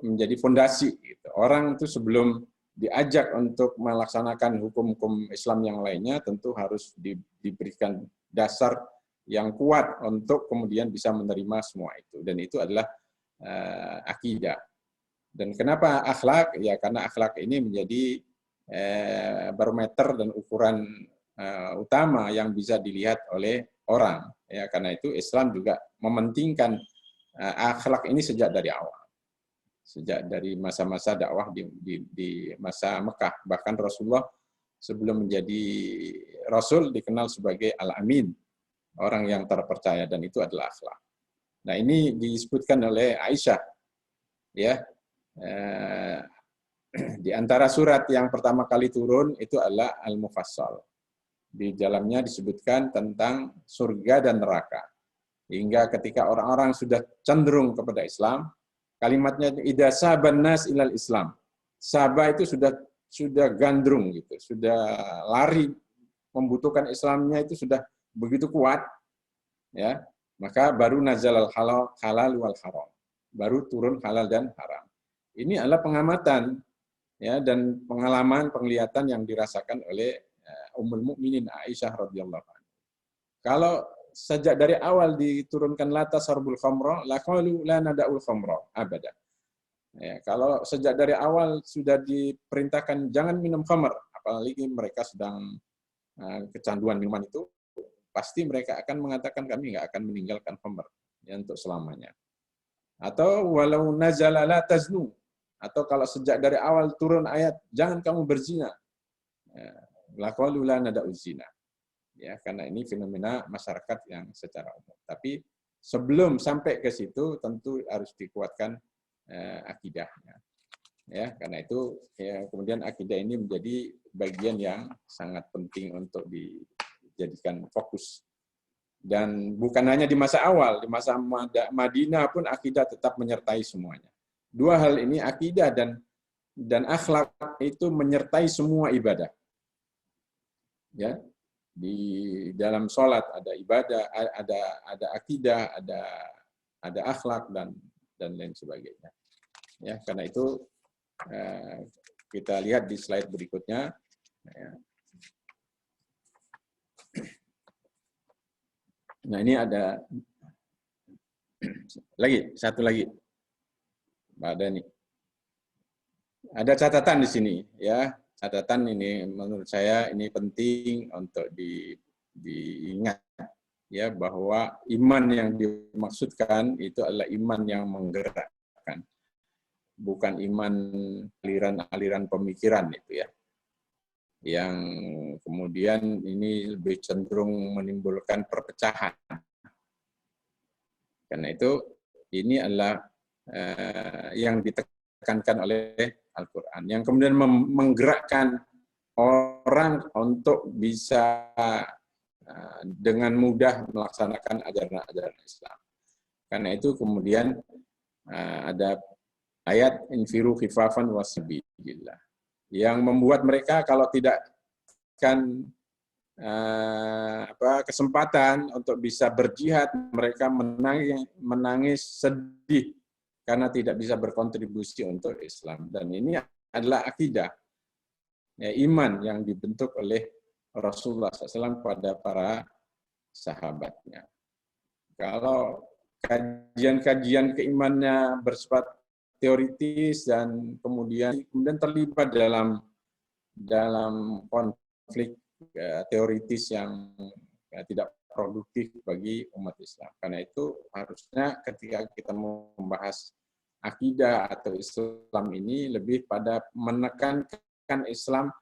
menjadi fondasi. Gitu. Orang itu sebelum diajak untuk melaksanakan hukum-hukum Islam yang lainnya, tentu harus diberikan dasar yang kuat untuk kemudian bisa menerima semua itu. Dan itu adalah akidah. Dan kenapa akhlak? Ya karena akhlak ini menjadi barometer dan ukuran utama yang bisa dilihat oleh orang. Ya karena itu Islam juga mementingkan akhlak ini sejak dari awal. Sejak dari masa-masa dakwah di masa Mekah. Bahkan Rasulullah sebelum menjadi Rasul dikenal sebagai Al-Amin, orang yang terpercaya, dan itu adalah akhlak. Nah ini disebutkan oleh Aisyah, ya di antara surat yang pertama kali turun itu adalah Al-Mufassal. Di dalamnya disebutkan tentang surga dan neraka. Hingga ketika orang-orang sudah cenderung kepada Islam, kalimatnya idza saban nas ilal Islam. Sabah itu sudah gandrung gitu, sudah lari membutuhkan Islamnya itu sudah begitu kuat, ya. Maka baru nazal halal wal haram. Baru turun halal dan haram. Ini adalah pengamatan, ya, dan pengalaman, penglihatan yang dirasakan oleh Ummul Mukminin Aisyah radhiyallahu anha. Kalau sejak dari awal diturunkan la tasarbul khamra, la qalu la nada'ul khamra abada. Ya, kalau sejak dari awal sudah diperintahkan jangan minum khamr, apalagi mereka sedang kecanduan minuman itu, pasti mereka akan mengatakan kami nggak akan meninggalkan khamr ya, untuk selamanya. Atau walau nazala la taznu, atau kalau sejak dari awal turun ayat jangan kamu berzina, laqalu la nada'u zina. Ya, karena ini fenomena masyarakat yang secara umum. Tapi sebelum sampai ke situ tentu harus dikuatkan akidahnya. Ya, karena itu ya, kemudian akidah ini menjadi bagian yang sangat penting untuk dijadikan fokus. Dan bukan hanya di masa awal, di masa Madinah pun akidah tetap menyertai semuanya. Dua hal ini, akidah dan akhlak, itu menyertai semua ibadah. Ya, di dalam sholat ada ibadah, ada akidah, ada akhlak dan lain sebagainya. Ya, karena itu kita lihat di slide berikutnya. Nah, ini ada satu lagi, Mbak Dani. Ada catatan di sini, ya. Catatan ini menurut saya ini penting untuk diingat, ya, bahwa iman yang dimaksudkan itu adalah iman yang menggerakkan, bukan iman aliran-aliran pemikiran itu, ya, yang kemudian ini lebih cenderung menimbulkan perpecahan. Karena itu ini adalah yang ditekankan oleh Al-Quran, yang kemudian menggerakkan orang untuk bisa dengan mudah melaksanakan ajaran-ajaran Islam. Karena itu kemudian ada ayat infiru khifafan wasabilillah yang membuat mereka kalau tidak kan kesempatan untuk bisa berjihad, mereka menangis sedih karena tidak bisa berkontribusi untuk Islam. Dan ini adalah akidah, ya, iman yang dibentuk oleh Rasulullah SAW pada para sahabatnya. Kalau kajian-kajian keimannya bersifat teoritis dan kemudian terlibat dalam konflik teoritis yang tidak produktif bagi umat Islam. Karena itu harusnya ketika kita membahas akidah atau Islam ini lebih pada menekankan Islam,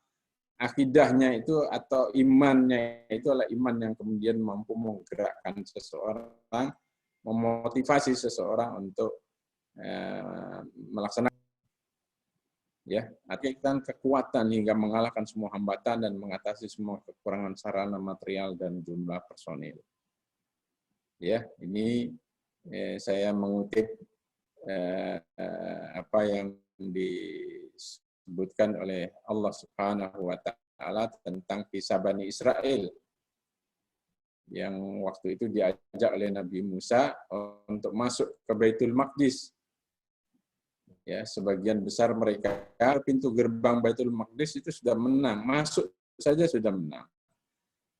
akidahnya itu atau imannya itu adalah iman yang kemudian mampu menggerakkan seseorang, memotivasi seseorang untuk melaksanakan, ya, artinya kekuatan hingga mengalahkan semua hambatan dan mengatasi semua kekurangan sarana material dan jumlah personil. Ya, ini saya mengutip apa yang disebutkan oleh Allah Subhanahu wa Ta'ala tentang kisah Bani Israel yang waktu itu diajak oleh Nabi Musa untuk masuk ke Baitul Maqdis. Ya, sebagian besar mereka pintu gerbang Baitul Maqdis itu sudah menang, masuk saja sudah menang.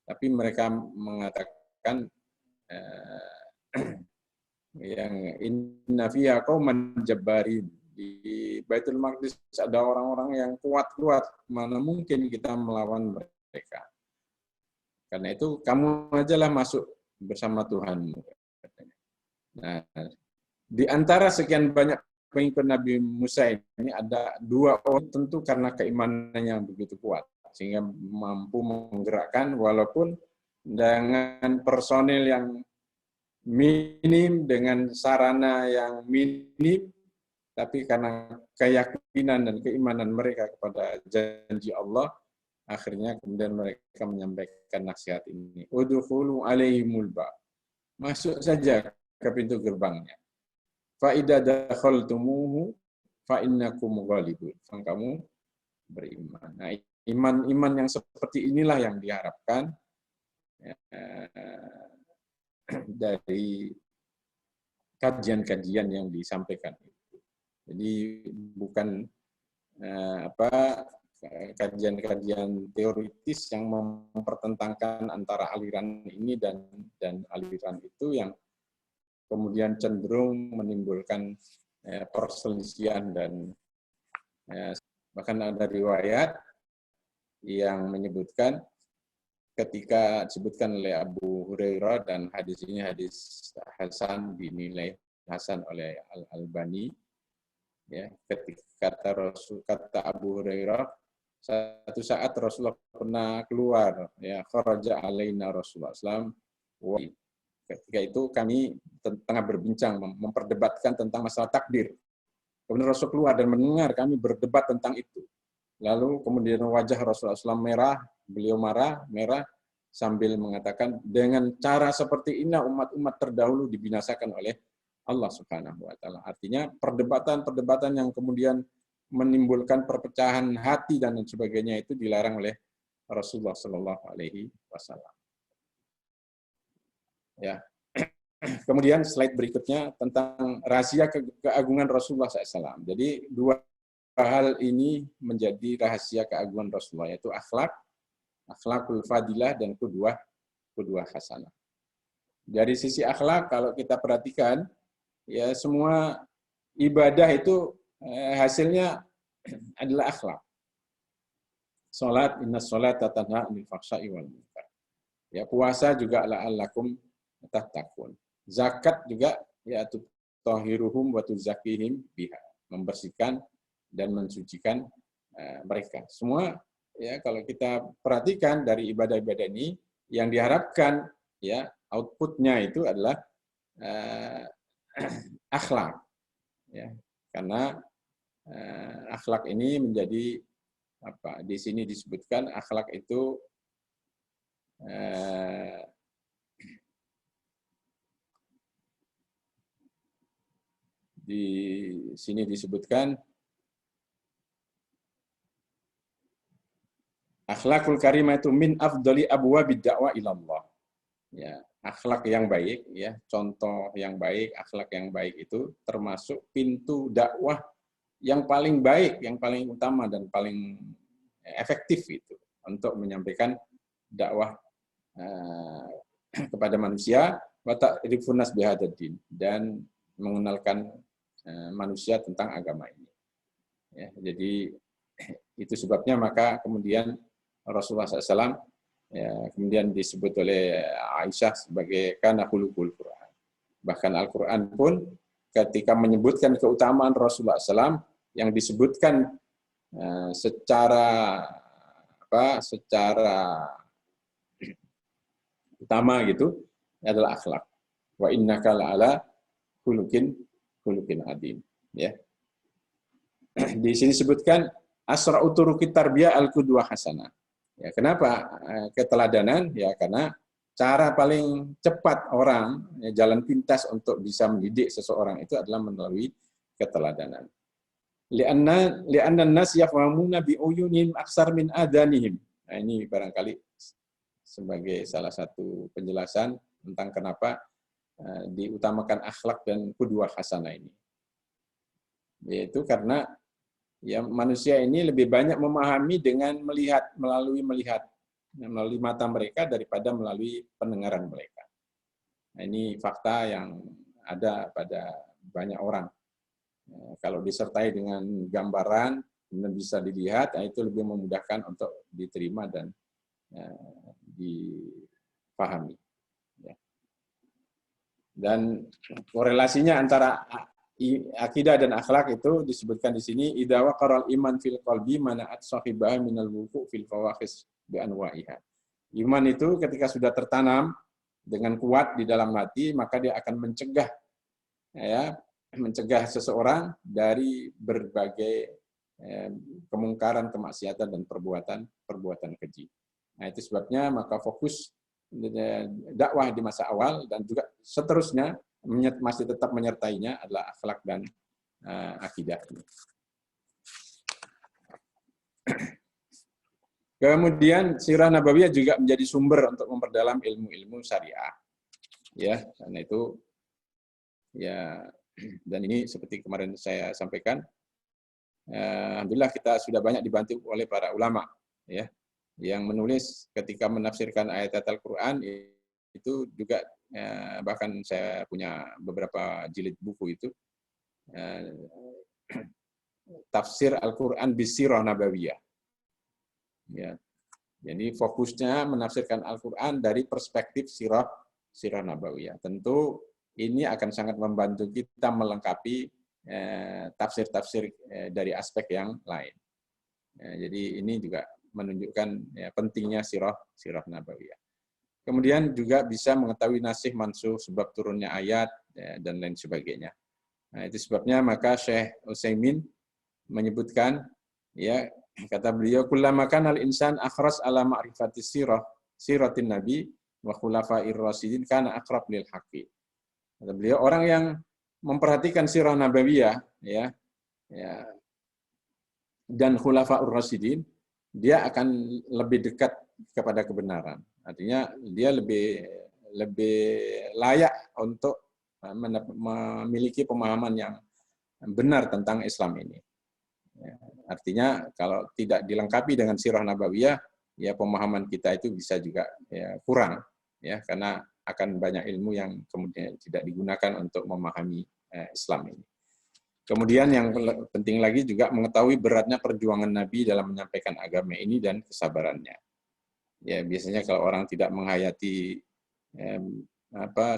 Tapi mereka mengatakan yang inna fiha qauman jabbarin, di Baitul Maqdis ada orang-orang yang kuat-kuat, mana mungkin kita melawan mereka. Karena itu kamu ajalah masuk bersama Tuhanmu. Nah, di antara sekian banyak pengikut Nabi Musa ini ada dua orang tentu karena keimanannya yang begitu kuat sehingga mampu menggerakkan walaupun dengan personil yang minim, dengan sarana yang minim, tapi karena keyakinan dan keimanan mereka kepada janji Allah, akhirnya kemudian mereka menyampaikan nasihat ini. Udkhulu alaihimul bab. Masuk saja ke pintu gerbangnya. Fa idza dakhaltumuhu fa innakum ghalibun. Kamu beriman. Nah, iman yang seperti inilah yang diharapkan dari kajian-kajian yang disampaikan. Jadi bukan kajian-kajian teoritis yang mempertentangkan antara aliran ini dan aliran itu yang kemudian cenderung menimbulkan perselisihan dan bahkan ada riwayat yang menyebutkan ketika disebutkan oleh Abu Hurairah, dan hadis ini hadis hasan, dinilai hasan oleh Al-Albani, ya, ketika kata Abu Hurairah, satu saat Rasulullah pernah keluar, ya, kharaja alaina Rasulullah SAW. Ketika itu kami tengah berbincang, memperdebatkan tentang masalah takdir. Kemudian Rasul keluar dan mendengar kami berdebat tentang itu. Lalu kemudian wajah Rasulullah SAW merah, beliau merah, sambil mengatakan, dengan cara seperti ini umat-umat terdahulu dibinasakan oleh Allah Subhanahu wa Ta'ala. Artinya perdebatan-perdebatan yang kemudian menimbulkan perpecahan hati dan sebagainya itu dilarang oleh Rasulullah Shallallahu Alaihi Wasallam. Ya. Kemudian slide berikutnya tentang rahasia keagungan Rasulullah SAW. Jadi dua hal ini menjadi rahasia keagungan Rasulullah, yaitu akhlakul fadilah dan kedua hasanah. Dari sisi akhlak, kalau kita perhatikan, ya semua ibadah itu hasilnya adalah akhlak. Salat, inna sholata tanha 'anil fahsya'i wal munkar. Ya, puasa juga la'allakum tattaqun. Zakat juga ya tutahhiruhum wa tuzakihim biha, membersihkan dan mensucikan mereka. Semua ya kalau kita perhatikan dari ibadah-ibadah ini yang diharapkan ya outputnya itu adalah akhlak. Ya, karena akhlak ini menjadi apa? Di sini disebutkan akhlak itu di sini disebutkan akhlakul karimah itu min afdali abwabid da'wah ilallah. Ya, akhlak yang baik ya, contoh yang baik, akhlak yang baik itu termasuk pintu dakwah yang paling baik, yang paling utama dan paling efektif itu untuk menyampaikan dakwah kepada manusia, wa ta'rifun nas bihadzal-din, dan mengenalkan manusia tentang agama ini. Ya, jadi itu sebabnya maka kemudian Rasulullah SAW ya, kemudian disebut oleh Aisyah sebagai kana khuluqul Quran. Bahkan Al-Quran pun ketika menyebutkan keutamaan Rasulullah SAW yang disebutkan secara utama gitu adalah akhlak. Wa innaka la'ala khuluqin adim. Ya. Di sini disebutkan asra'u turuqit tarbiyah al-qudwah hasanah. Ya, kenapa keteladanan? Ya karena cara paling cepat orang ya, jalan pintas untuk bisa mendidik seseorang itu adalah melalui keteladanan. Li'anna an-nas yafhamuna bi uyunihim aksar min adanihim. Nah, ini barangkali sebagai salah satu penjelasan tentang kenapa diutamakan akhlak dan qudwah hasanah ini. Yaitu karena ya manusia ini lebih banyak memahami dengan melalui mata mereka daripada melalui pendengaran mereka. Nah, ini fakta yang ada pada banyak orang. Kalau disertai dengan gambaran dan bisa dilihat, nah itu lebih memudahkan untuk diterima dan dipahami. Ya. Dan korelasinya antara akidah dan akhlak itu disebutkan di sini, idza waqara al-iman fil qalbi mana'at sahibaha minal wuqu' fil fawahish bi anwa'iha. Iman itu ketika sudah tertanam dengan kuat di dalam hati, maka dia akan mencegah seseorang dari berbagai kemungkaran, kemaksiatan dan perbuatan keji. Nah, itu sebabnya maka fokus dakwah di masa awal dan juga seterusnya masih tetap menyertainya adalah akhlak dan akidah. Kemudian sirah nabawiyah juga menjadi sumber untuk memperdalam ilmu-ilmu syariah. Ya, karena itu ya, dan ini seperti kemarin saya sampaikan, alhamdulillah kita sudah banyak dibantu oleh para ulama ya yang menulis ketika menafsirkan ayat Al-Quran itu juga bahkan saya punya beberapa jilid buku itu tafsir Al-Quran bisirah nabawiyah. Ya. Jadi fokusnya menafsirkan Al-Quran dari perspektif sirah nabawiyah. Tentu ini akan sangat membantu kita melengkapi tafsir-tafsir dari aspek yang lain. Jadi ini juga menunjukkan pentingnya sirah nabawiyah. Kemudian juga bisa mengetahui nasih mansuh, sebab turunnya ayat dan lain sebagainya. Nah, itu sebabnya maka Syekh Utsaimin menyebutkan, ya, kata beliau, kullama kana al-insan akhras ala ma'rifati siratin nabi wa khulafa'ir rasyidin kana aqrab lil haqqi. Kata beliau, orang yang memperhatikan sirah nabawiyah, ya dan khulafa'ur rasyidin, dia akan lebih dekat kepada kebenaran. Artinya dia lebih layak untuk memiliki pemahaman yang benar tentang Islam ini. Artinya kalau tidak dilengkapi dengan sirah nabawiyah, ya pemahaman kita itu bisa juga kurang, ya, karena akan banyak ilmu yang kemudian tidak digunakan untuk memahami Islam ini. Kemudian yang penting lagi juga mengetahui beratnya perjuangan Nabi dalam menyampaikan agama ini dan kesabarannya. Ya, biasanya kalau orang tidak menghayati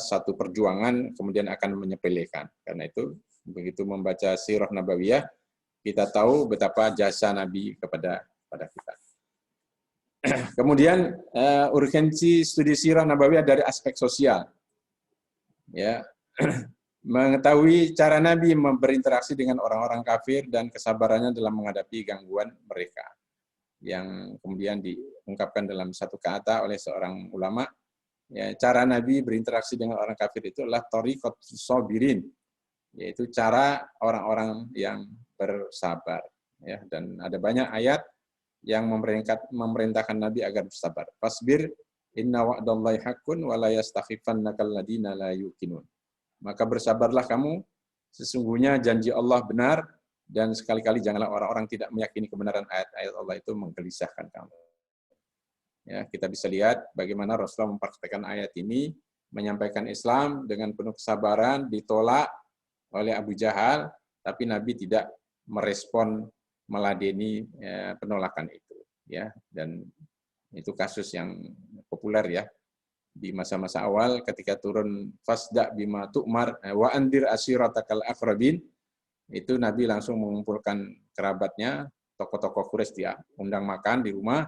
satu perjuangan kemudian akan menyepelekan. Karena itu begitu membaca sirah nabawiyah, kita tahu betapa jasa Nabi kepada kita. Kemudian urgensi studi sirah nabawiyah dari aspek sosial. Ya. Mengetahui cara Nabi berinteraksi dengan orang-orang kafir dan kesabarannya dalam menghadapi gangguan mereka. Yang kemudian diungkapkan dalam satu kata oleh seorang ulama, ya, cara Nabi berinteraksi dengan orang kafir itu adalah thariqatus sabirin, yaitu cara orang-orang yang bersabar, ya. Dan ada banyak ayat yang memerintahkan Nabi agar bersabar. Fasbir inna wa'dallahi haqqun wa la yastakhifannakal ladina la yuqinun. Maka bersabarlah kamu, sesungguhnya janji Allah benar, dan sekali-kali janganlah orang-orang tidak meyakini kebenaran ayat-ayat Allah itu menggelisahkan kamu. Ya, kita bisa lihat bagaimana Rasulullah mempraktikkan ayat ini, menyampaikan Islam dengan penuh kesabaran, ditolak oleh Abu Jahal, tapi Nabi tidak merespon, meladeni penolakan itu. Ya, dan itu kasus yang populer, ya, di masa-masa awal ketika turun fasda bima tu'mar wa andir ashiratakal aqrabin, itu Nabi langsung mengumpulkan kerabatnya, tokoh-tokoh Quraisy, dia undang makan di rumah.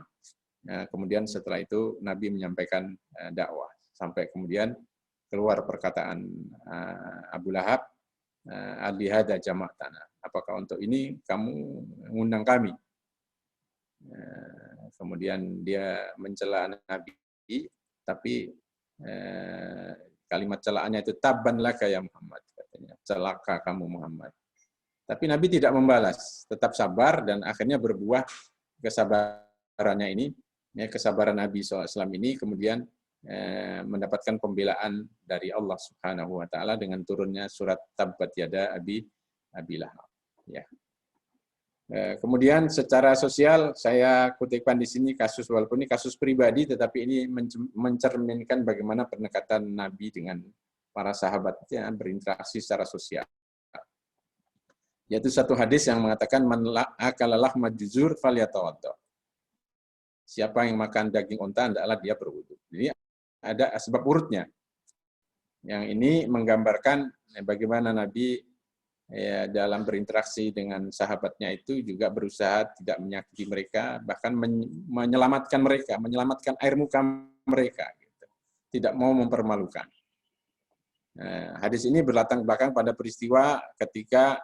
Kemudian setelah itu Nabi menyampaikan dakwah sampai kemudian keluar perkataan Abu Lahab, alihada jama'tana, apakah untuk ini kamu mengundang kami? Kemudian dia mencela Nabi, tapi kalimat celaannya itu tabban laka ya Muhammad, katanya, celaka kamu Muhammad. Tapi Nabi tidak membalas, tetap sabar, dan akhirnya berbuah kesabarannya ini, ya, kesabaran Nabi SAW ini kemudian mendapatkan pembelaan dari Allah Subhanahu wa taala dengan turunnya surat Tabbat Yada Abi Lahab, ya. Kemudian secara sosial saya kutipkan di sini kasus, walaupun ini kasus pribadi, tetapi ini mencerminkan bagaimana pendekatan Nabi dengan para sahabatnya berinteraksi secara sosial. Yaitu satu hadis yang mengatakan man akala lahma juzur falyatawadda. Siapa yang makan daging unta hendaklah dia berwudu. Jadi ada sebab urutnya. Yang ini menggambarkan bagaimana Nabi, ya, dalam berinteraksi dengan sahabatnya itu juga berusaha tidak menyakiti mereka, bahkan menyelamatkan mereka, menyelamatkan air muka mereka, gitu. Tidak mau mempermalukan. Hadis ini berlatar belakang pada peristiwa ketika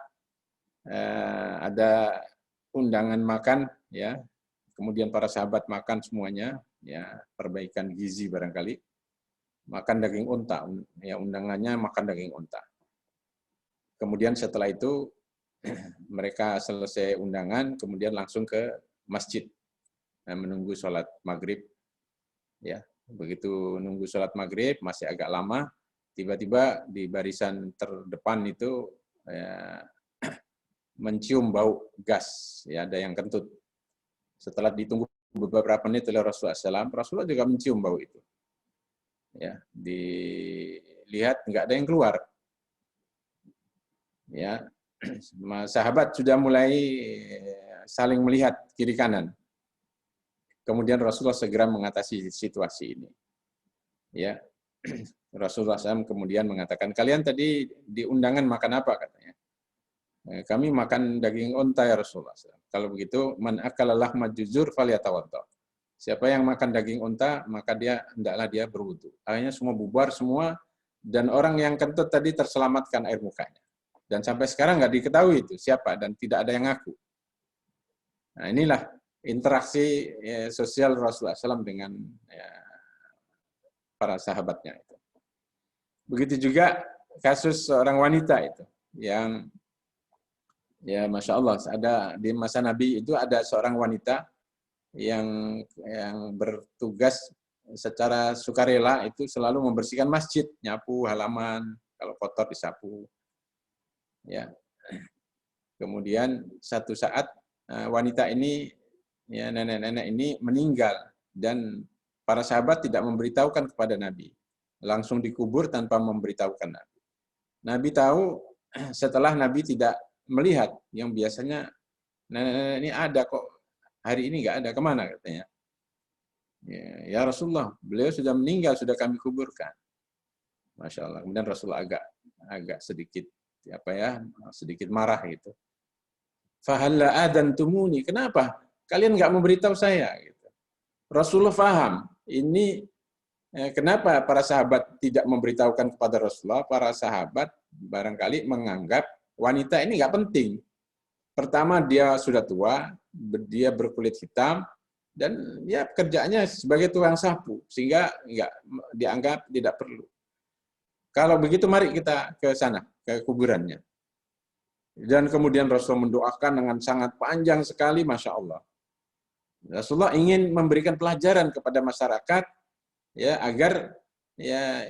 ada undangan makan, ya, kemudian para sahabat makan semuanya, ya, perbaikan gizi barangkali, makan daging unta, ya, undangannya makan daging unta. Kemudian setelah itu mereka selesai undangan, kemudian langsung ke masjid menunggu sholat maghrib. Ya, begitu nunggu sholat maghrib masih agak lama, tiba-tiba di barisan terdepan itu mencium bau gas, ya, ada yang kentut. Setelah ditunggu beberapa menit oleh Rasulullah SAW, Rasulullah juga mencium bau itu. Ya, dilihat nggak ada yang keluar. Ya, sahabat sudah mulai saling melihat kiri kanan. Kemudian Rasulullah segera mengatasi situasi ini. Ya, Rasulullah SAW kemudian mengatakan, kalian tadi di undangan makan apa katanya? Kami makan daging unta ya Rasulullah SAW. Kalau begitu, man akala lahma juzur falyatawadda. Siapa yang makan daging unta, maka hendaklah dia berwudu. Akhirnya semua bubar semua, dan orang yang kentut tadi terselamatkan air mukanya. Dan sampai sekarang nggak diketahui itu siapa, dan tidak ada yang ngaku. Nah, inilah interaksi sosial Rasulullah SAW dengan para sahabatnya itu. Begitu juga kasus seorang wanita itu yang Masya Allah, ada di masa Nabi itu ada seorang wanita yang bertugas secara sukarela itu selalu membersihkan masjid, nyapu halaman, kalau kotor disapu. Ya. Kemudian satu saat wanita ini, nenek-nenek ini meninggal, dan para sahabat tidak memberitahukan kepada Nabi. Langsung dikubur tanpa memberitahukan Nabi. Nabi tahu setelah Nabi tidak melihat, yang biasanya nenek-nenek ini ada kok, hari ini nggak ada, kemana katanya. Ya Rasulullah, beliau sudah meninggal, sudah kami kuburkan. Masya Allah. Kemudian Rasulullah agak sedikit sedikit marah gitu. Fahalla adantumuni, kenapa kalian nggak memberitahu saya? Gitu. Rasulullah paham ini kenapa para sahabat tidak memberitahukan kepada Rasulullah. Para sahabat barangkali menganggap wanita ini nggak penting. Pertama, dia sudah tua, dia berkulit hitam, dan dia kerjaannya sebagai tukang sapu, sehingga nggak dianggap tidak perlu. Kalau begitu, mari kita ke sana, ke kuburannya. Dan kemudian Rasulullah mendoakan dengan sangat panjang sekali, Masya Allah. Rasulullah ingin memberikan pelajaran kepada masyarakat, ya, agar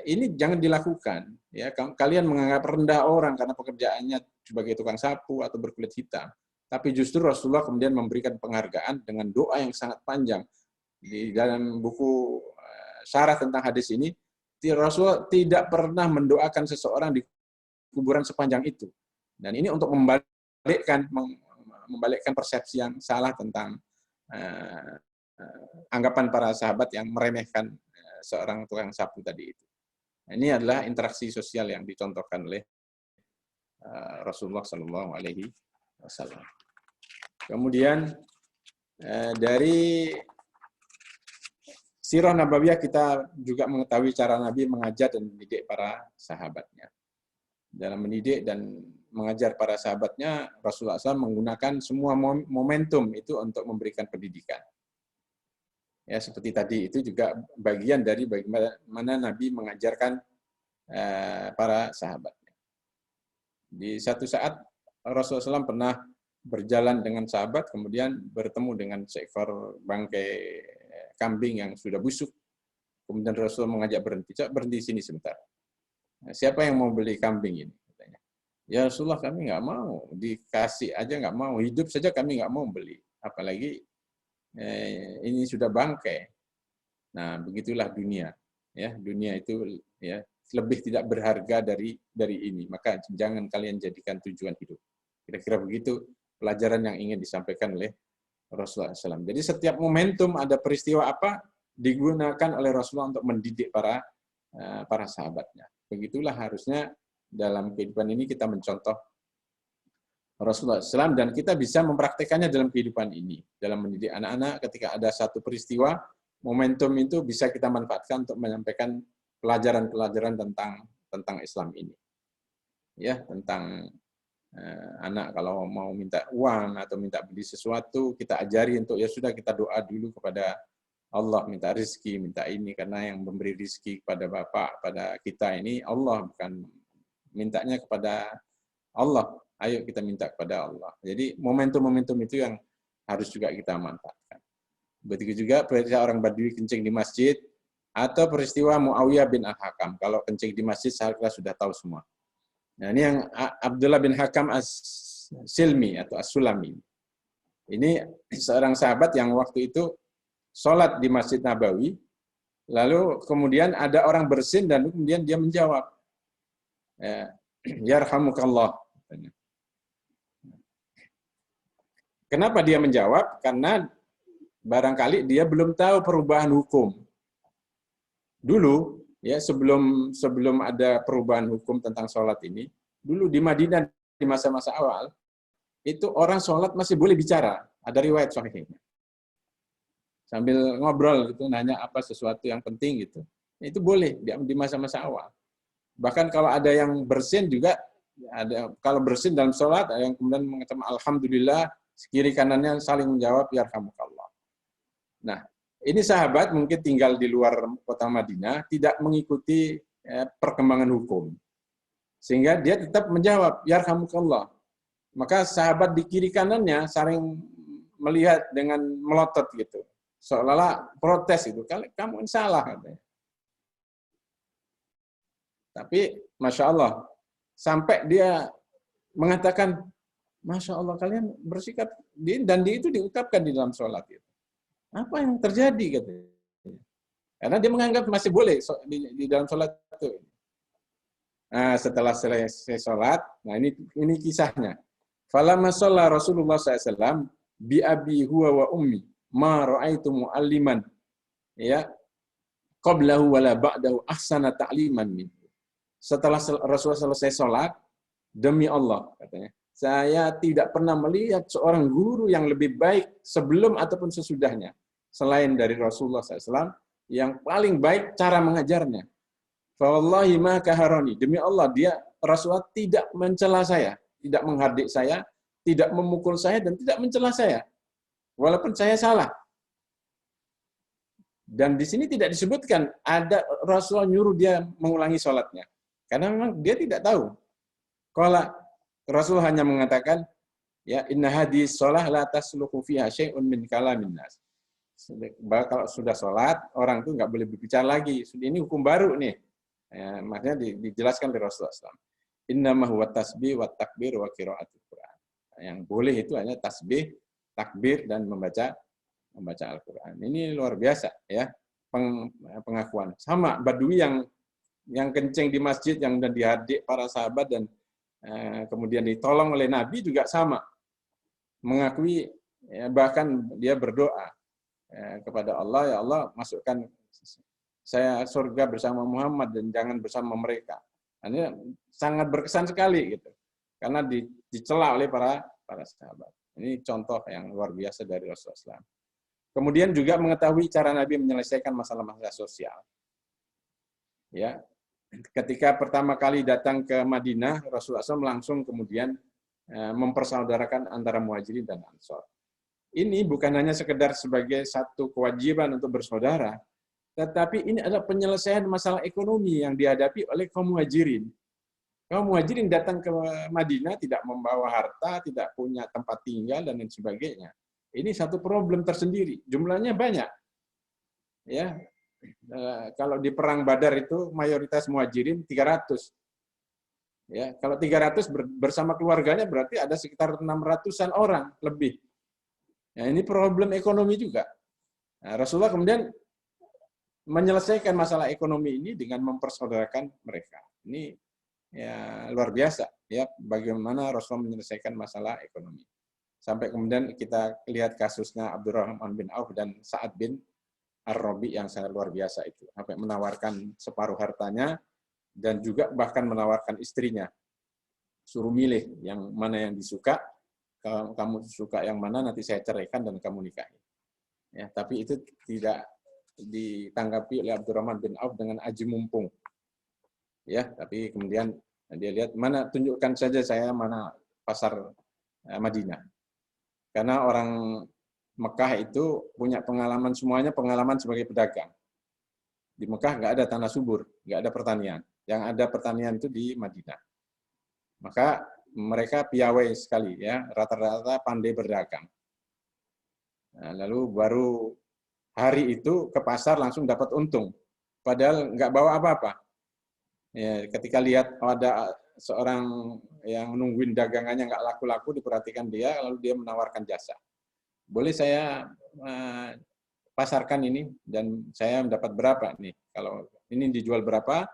ini jangan dilakukan. Ya, kalian menganggap rendah orang karena pekerjaannya sebagai tukang sapu atau berkulit hitam. Tapi justru Rasulullah kemudian memberikan penghargaan dengan doa yang sangat panjang. Di dalam buku syarah tentang hadis ini, Rasulullah tidak pernah mendoakan seseorang di kuburan sepanjang itu. Dan ini untuk membalikkan persepsi yang salah tentang anggapan para sahabat yang meremehkan seorang tukang sapu tadi itu. Ini adalah interaksi sosial yang dicontohkan oleh Rasulullah Shallallahu Alaihi Wasallam. Kemudian dari sirah nabawiyah kita juga mengetahui cara Nabi mengajar dan mendidik para sahabatnya. Dalam mendidik dan mengajar para sahabatnya, Rasulullah SAW menggunakan semua momentum itu untuk memberikan pendidikan. Ya, seperti tadi, itu juga bagian dari bagaimana Nabi mengajarkan para sahabatnya. Di satu saat, Rasulullah SAW pernah berjalan dengan sahabat, kemudian bertemu dengan seekor bangkai kambing yang sudah busuk. Kemudian Rasulullah mengajak berhenti sini sebentar. Siapa yang mau beli kambing ini? Katanya. Ya Rasulullah, kami nggak mau, dikasih aja nggak mau, hidup saja kami nggak mau beli, apalagi ini sudah bangkai. Nah, begitulah dunia. Ya, dunia itu ya lebih tidak berharga dari ini. Maka jangan kalian jadikan tujuan hidup. Kira-kira begitu pelajaran yang ingin disampaikan oleh Rasulullah SAW. Jadi setiap momentum ada peristiwa apa digunakan oleh Rasulullah untuk mendidik para sahabatnya. Begitulah harusnya dalam kehidupan ini kita mencontoh Rasulullah SAW, dan kita bisa mempraktekannya dalam kehidupan ini. Dalam mendidik anak-anak, ketika ada satu peristiwa, momentum itu bisa kita manfaatkan untuk menyampaikan pelajaran-pelajaran tentang Islam ini. Ya, tentang anak kalau mau minta uang atau minta beli sesuatu, kita ajari untuk ya sudah kita doa dulu kepada Allah, minta rezeki, minta ini, karena yang memberi rezeki kepada Bapak, pada kita ini Allah, bukan mintanya kepada Allah. Ayo kita minta kepada Allah. Jadi momentum-momentum itu yang harus juga kita manfaatkan. Begitu juga peristiwa orang Badui kencing di masjid, atau peristiwa Muawiyah bin Al-Hakam. Kalau kencing di masjid, saya sudah tahu semua. Nah, ini yang Abdullah bin Hakam As-Silmi atau As-Sulami. Ini seorang sahabat yang waktu itu sholat di Masjid Nabawi, lalu kemudian ada orang bersin dan kemudian dia menjawab, Yarhamukallah. Kenapa dia menjawab? Karena barangkali dia belum tahu perubahan hukum. Dulu, ya sebelum ada perubahan hukum tentang sholat ini, dulu di Madinah di masa-masa awal, itu orang sholat masih boleh bicara. Ada riwayat sahihnya. Sambil ngobrol gitu, nanya apa sesuatu yang penting gitu. Itu boleh di masa-masa awal. Bahkan kalau ada yang bersin juga, kalau bersin dalam sholat, ada yang kemudian mengatakan alhamdulillah, kiri kanannya saling menjawab yarhamukallah. Nah, ini sahabat mungkin tinggal di luar kota Madinah, tidak mengikuti perkembangan hukum. Sehingga dia tetap menjawab yarhamukallah. Maka sahabat di kiri kanannya saling melihat dengan melotot gitu. Seolah-olah protes itu. Kamu salah katanya. Tapi Masya Allah, sampai dia mengatakan, Masya Allah kalian bersikap, dan itu diungkapkan di dalam sholat. Gitu. Apa yang terjadi? Katanya. Karena dia menganggap masih boleh di dalam sholat itu. Nah, setelah selesai sholat, nah ini kisahnya. Falamma shalla Rasulullah SAW bi abi huwa wa ummi ma ra'aitu mu'alliman ya qablahu wala ba'dahu ahsana ta'liman min. Setelah Rasulullah selesai sholat, demi Allah katanya, saya tidak pernah melihat seorang guru yang lebih baik sebelum ataupun sesudahnya selain dari Rasulullah SAW yang paling baik cara mengajarnya. Fa wallahi ma kaharani, demi Allah Rasulullah tidak mencela saya, tidak menghardik saya, tidak memukul saya, dan tidak mencela saya. Walaupun saya salah. Dan di sini tidak disebutkan ada Rasulullah nyuruh dia mengulangi sholatnya. Karena memang dia tidak tahu. Kalau Rasul hanya mengatakan, ya inna hadis sholah la tasluhu fiha syai'un min kalamin nas. Kalau sudah sholat, orang itu nggak boleh berbicara lagi. Ini hukum baru nih. Ya, makanya dijelaskan oleh Rasulullah SAW. Innama huwa tasbih wa takbir wa qiraatul Quran. Yang boleh itu hanya tasbih, takbir, dan membaca Al-Quran. Ini luar biasa ya pengakuan. Sama Badui yang kencing di masjid, yang sudah dihadik para sahabat dan kemudian ditolong oleh Nabi juga sama. Mengakui, ya, bahkan dia berdoa kepada Allah, ya Allah masukkan saya surga bersama Muhammad dan jangan bersama mereka. Ini sangat berkesan sekali gitu. Karena dicela oleh para sahabat. Ini contoh yang luar biasa dari Rasulullah SAW. Kemudian juga mengetahui cara Nabi menyelesaikan masalah-masalah sosial. Ya, ketika pertama kali datang ke Madinah, Rasulullah SAW langsung kemudian mempersaudarakan antara Muhajirin dan Ansor. Ini bukan hanya sekedar sebagai satu kewajiban untuk bersaudara, tetapi ini adalah penyelesaian masalah ekonomi yang dihadapi oleh kaum Muhajirin. Kaum Muhajirin datang ke Madinah tidak membawa harta, tidak punya tempat tinggal, dan lain sebagainya. Ini satu problem tersendiri. Jumlahnya banyak. Ya, kalau di perang Badar itu mayoritas Muhajirin 300. Ya, kalau 300 bersama keluarganya berarti ada sekitar 600-an orang lebih. Ya, ini problem ekonomi juga. Nah, Rasulullah kemudian menyelesaikan masalah ekonomi ini dengan mempersaudarakan mereka. Ini ya luar biasa ya bagaimana Rasulullah menyelesaikan masalah ekonomi. Sampai kemudian kita lihat kasusnya Abdurrahman bin Auf dan Sa'ad bin Ar-Rabi yang sangat luar biasa itu. Sampai menawarkan separuh hartanya dan juga bahkan menawarkan istrinya. Suruh milih yang mana yang disuka. Kalau kamu suka yang mana nanti saya ceraikan dan kamu nikahi. Ya, tapi itu tidak ditanggapi oleh Abdurrahman bin Auf dengan aji mumpung. Ya, tapi kemudian dia lihat mana tunjukkan saja saya mana pasar Madinah. Karena orang Mekah itu punya pengalaman semuanya pengalaman sebagai pedagang. Di Mekah nggak ada tanah subur, nggak ada pertanian. Yang ada pertanian itu di Madinah. Maka mereka piawai sekali ya, rata-rata pandai berdagang. Nah, lalu baru hari itu ke pasar langsung dapat untung. Padahal nggak bawa apa-apa. Ya, ketika lihat ada seorang yang nungguin dagangannya nggak laku-laku, diperhatikan dia, lalu dia menawarkan jasa. Boleh saya pasarkan ini dan saya mendapat berapa nih? Kalau ini dijual berapa?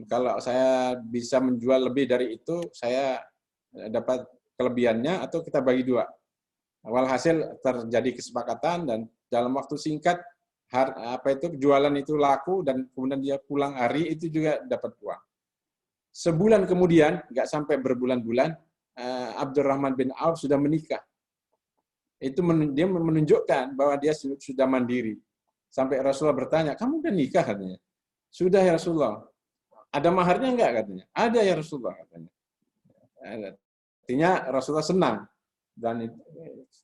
Kalau saya bisa menjual lebih dari itu, saya dapat kelebihannya atau kita bagi dua. Walhasil terjadi kesepakatan dan dalam waktu singkat jualan itu laku dan kemudian dia pulang hari itu juga dapat uang. Sebulan kemudian, nggak sampai berbulan-bulan, Abdurrahman bin Auf sudah menikah. Itu dia menunjukkan bahwa dia sudah mandiri. Sampai Rasulullah bertanya, kamu udah nikah katanya? Sudah ya Rasulullah. Ada maharnya enggak katanya? Ada ya Rasulullah katanya. Artinya Rasulullah senang dan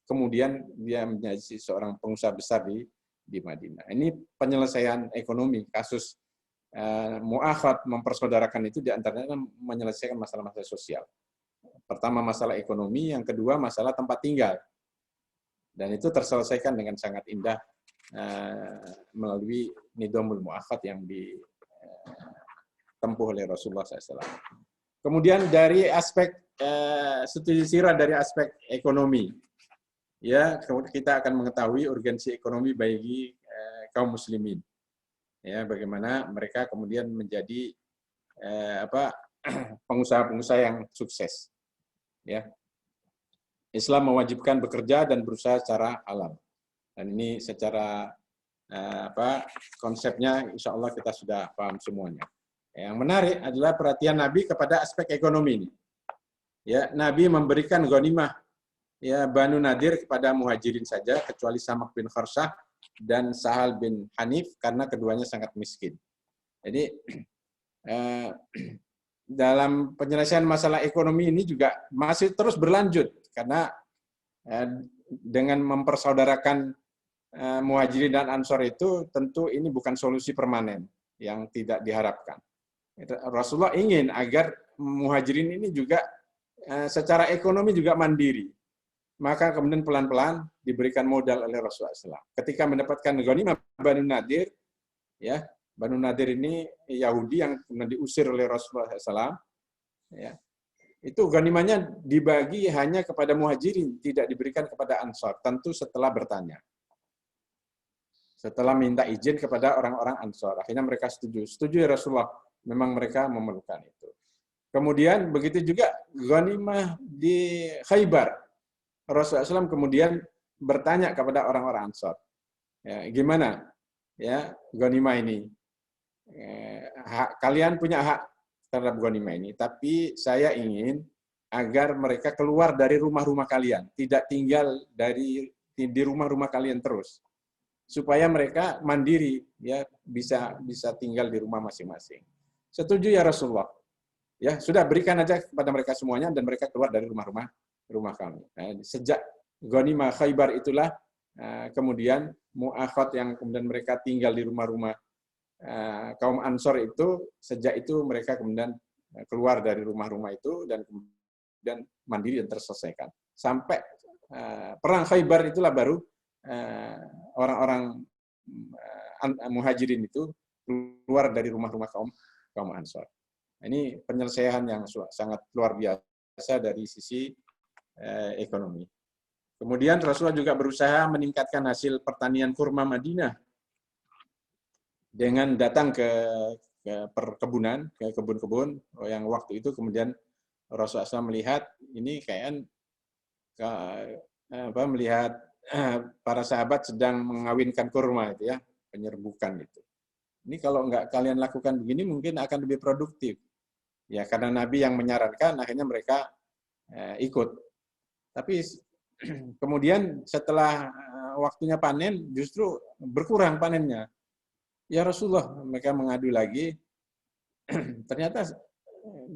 kemudian dia menjadi seorang pengusaha besar di Madinah. Ini penyelesaian ekonomi, kasus mu'akhad mempersaudarakan itu diantaranya menyelesaikan masalah-masalah sosial. Pertama masalah ekonomi, yang kedua masalah tempat tinggal. Dan itu terselesaikan dengan sangat indah melalui nidhamul mu'akhad yang ditempuh oleh Rasulullah SAW. Kemudian dari aspek studi sirah dari aspek ekonomi, ya kita akan mengetahui urgensi ekonomi bagi kaum muslimin. Ya, bagaimana mereka kemudian menjadi pengusaha-pengusaha yang sukses. Ya. Islam mewajibkan bekerja dan berusaha secara halal. Dan ini secara konsepnya insya Allah kita sudah paham semuanya. Yang menarik adalah perhatian Nabi kepada aspek ekonomi ini. Ya, Nabi memberikan ghanimah ya Banu Nadir kepada muhajirin saja, kecuali Samak bin Kharsah dan Sahal bin Hanif karena keduanya sangat miskin. Jadi dalam penyelesaian masalah ekonomi ini juga masih terus berlanjut karena dengan mempersaudarakan muhajirin dan ansor itu tentu ini bukan solusi permanen yang tidak diharapkan. Rasulullah ingin agar muhajirin ini juga secara ekonomi juga mandiri. Maka kemudian pelan-pelan diberikan modal oleh Rasulullah SAW. Ketika mendapatkan ghanimah Banu Nadir, ya Banu Nadir ini Yahudi yang kemudian diusir oleh Rasulullah SAW, ya, itu ghanimahnya dibagi hanya kepada muhajirin, tidak diberikan kepada ansor. Tentu setelah bertanya. Setelah minta izin kepada orang-orang ansor. Akhirnya mereka setuju. Setuju ya Rasulullah. Memang mereka memerlukan itu. Kemudian begitu juga ghanimah di Khaybar. Rasulullah SAW kemudian bertanya kepada orang-orang ansor. Ya, gimana ya ghanimah ini? Kalian punya hak terhadap ghanimah ini, tapi saya ingin agar mereka keluar dari rumah-rumah kalian, tidak tinggal di rumah-rumah kalian terus, supaya mereka mandiri, ya bisa tinggal di rumah masing-masing. Setuju ya Rasulullah? Ya sudah, berikan aja kepada mereka semuanya dan mereka keluar dari rumah kami. Nah, sejak ghanimah Khaybar itulah kemudian mu'akhad yang kemudian mereka tinggal di rumah-rumah kaum Ansor itu, sejak itu mereka kemudian keluar dari rumah-rumah itu dan kemudian mandiri dan terselesaikan. Sampai perang Khaybar itulah baru orang-orang muhajirin itu keluar dari rumah-rumah kaum Ansor. Ini penyelesaian yang sangat luar biasa dari sisi ekonomi. Kemudian Rasulullah juga berusaha meningkatkan hasil pertanian kurma Madinah dengan datang ke perkebunan, ke kebun-kebun yang waktu itu kemudian Rasulullah SAW melihat ini kayaknya melihat para sahabat sedang mengawinkan kurma itu ya, penyerbukan itu. Ini kalau nggak kalian lakukan begini mungkin akan lebih produktif. Ya karena Nabi yang menyarankan, akhirnya mereka ikut. Tapi kemudian setelah waktunya panen justru berkurang panennya. Ya Rasulullah, mereka mengadu lagi, ternyata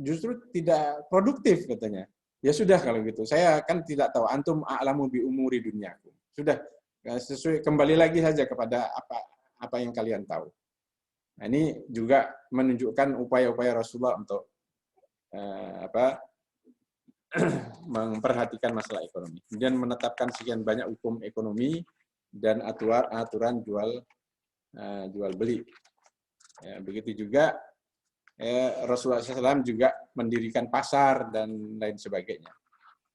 justru tidak produktif katanya. Ya sudah kalau gitu, saya kan tidak tahu, antum a'lamu bi umuri dunyakum. Sudah, sesuai, kembali lagi saja kepada apa yang kalian tahu. Nah, ini juga menunjukkan upaya-upaya Rasulullah untuk memperhatikan masalah ekonomi. Kemudian menetapkan sekian banyak hukum ekonomi dan aturan jual beli. Ya, begitu juga Rasulullah SAW juga mendirikan pasar dan lain sebagainya.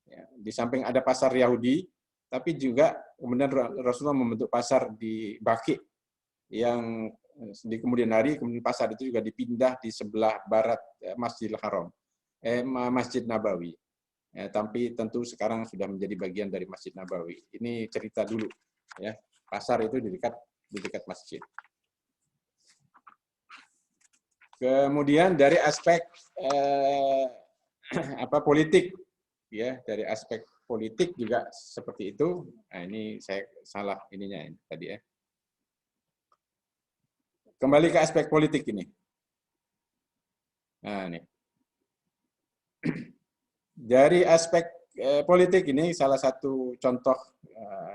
Ya, di samping ada pasar Yahudi, tapi juga kemudian Rasulullah membentuk pasar di Baqi yang di kemudian hari kemudian pasar itu juga dipindah di sebelah barat Masjidil Haram, Masjid Nabawi. Ya, tapi tentu sekarang sudah menjadi bagian dari Masjid Nabawi. Ini cerita dulu, ya. Pasar itu di dekat masjid. Kemudian dari aspek politik, ya, dari aspek politik juga seperti itu. Nah, ini saya salah ininya ini, tadi ya. Kembali ke aspek politik ini. Nah, ini. Dari aspek politik ini, salah satu contoh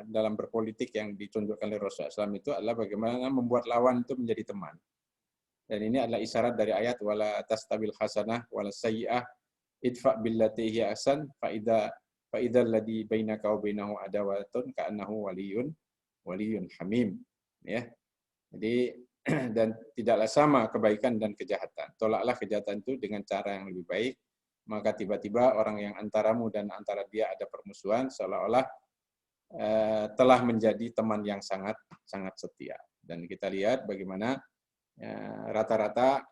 dalam berpolitik yang ditunjukkan oleh Rasulullah SAW itu adalah bagaimana membuat lawan itu menjadi teman. Dan ini adalah isyarat dari ayat wala tastabil hasanah wala sayyi'ah idfa billati hiya ahsan fa idza alladhi bainaka wa bainahu adawatun ka'annahu waliyyun hamim, ya. Jadi dan tidaklah sama kebaikan dan kejahatan. Tolaklah kejahatan itu dengan cara yang lebih baik, maka tiba-tiba orang yang antaramu dan antara dia ada permusuhan seolah-olah telah menjadi teman yang sangat setia. Dan kita lihat bagaimana rata-rata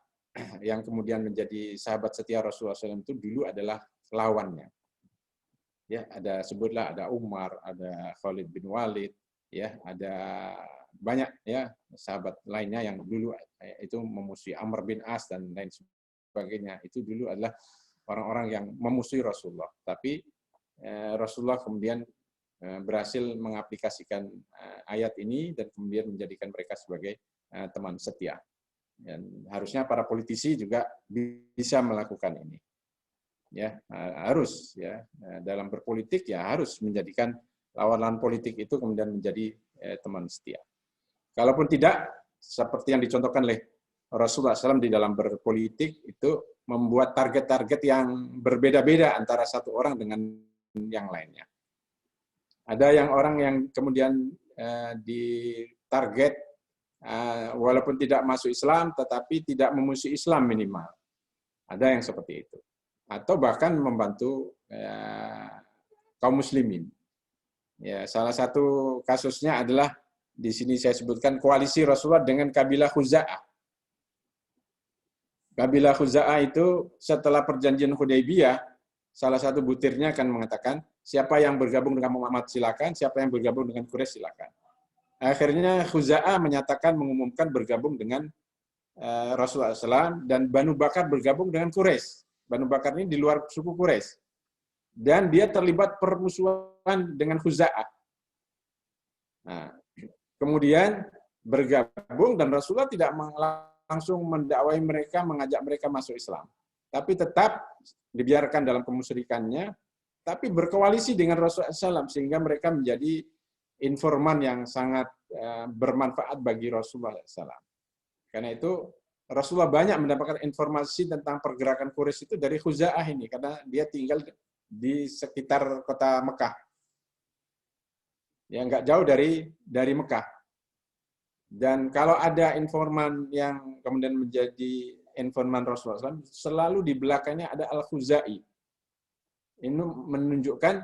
yang kemudian menjadi sahabat setia Rasulullah SAW itu dulu adalah lawannya. Ya, sebutlah ada Umar, ada Khalid bin Walid, ya, ada banyak ya sahabat lainnya yang dulu itu memusuhi Amr bin As dan lain sebagainya. Itu dulu adalah orang-orang yang memusuhi Rasulullah. Tapi Rasulullah kemudian berhasil mengaplikasikan ayat ini dan kemudian menjadikan mereka sebagai teman setia. Dan harusnya para politisi juga bisa melakukan ini. Ya, harus ya dalam berpolitik ya harus menjadikan lawan-lawan politik itu kemudian menjadi teman setia. Kalaupun tidak, seperti yang dicontohkan oleh Rasulullah SAW di dalam berpolitik itu membuat target-target yang berbeda-beda antara satu orang dengan yang lainnya. Ada orang yang kemudian ditarget walaupun tidak masuk Islam, tetapi tidak memusuhi Islam minimal. Ada yang seperti itu. Atau bahkan membantu kaum muslimin. Ya, salah satu kasusnya adalah di sini saya sebutkan koalisi Rasulullah dengan kabilah Khuza'ah. Kabilah Khuza'ah itu setelah perjanjian Hudaybiyah, salah satu butirnya akan mengatakan, siapa yang bergabung dengan Muhammad silakan, siapa yang bergabung dengan Quraisy silakan. Akhirnya Khuza'ah mengumumkan bergabung dengan Rasulullah SAW dan Banu Bakar bergabung dengan Quraisy. Banu Bakar ini di luar suku Quraisy. Dan dia terlibat permusuhan dengan Khuza'ah. Nah, kemudian bergabung dan Rasulullah tidak langsung mendakwai mereka, mengajak mereka masuk Islam. Tapi tetap dibiarkan dalam kemusyrikannya, tapi berkoalisi dengan Rasulullah SAW sehingga mereka menjadi informan yang sangat bermanfaat bagi Rasulullah SAW. Karena itu Rasulullah banyak mendapatkan informasi tentang pergerakan Quraisy itu dari Khuza'ah ini, karena dia tinggal di sekitar kota Mekah. Ya, nggak jauh dari Mekah. Dan kalau ada informan yang kemudian menjadi informan Rasulullah SAW, selalu di belakangnya ada Al-Khuza'i. Ini menunjukkan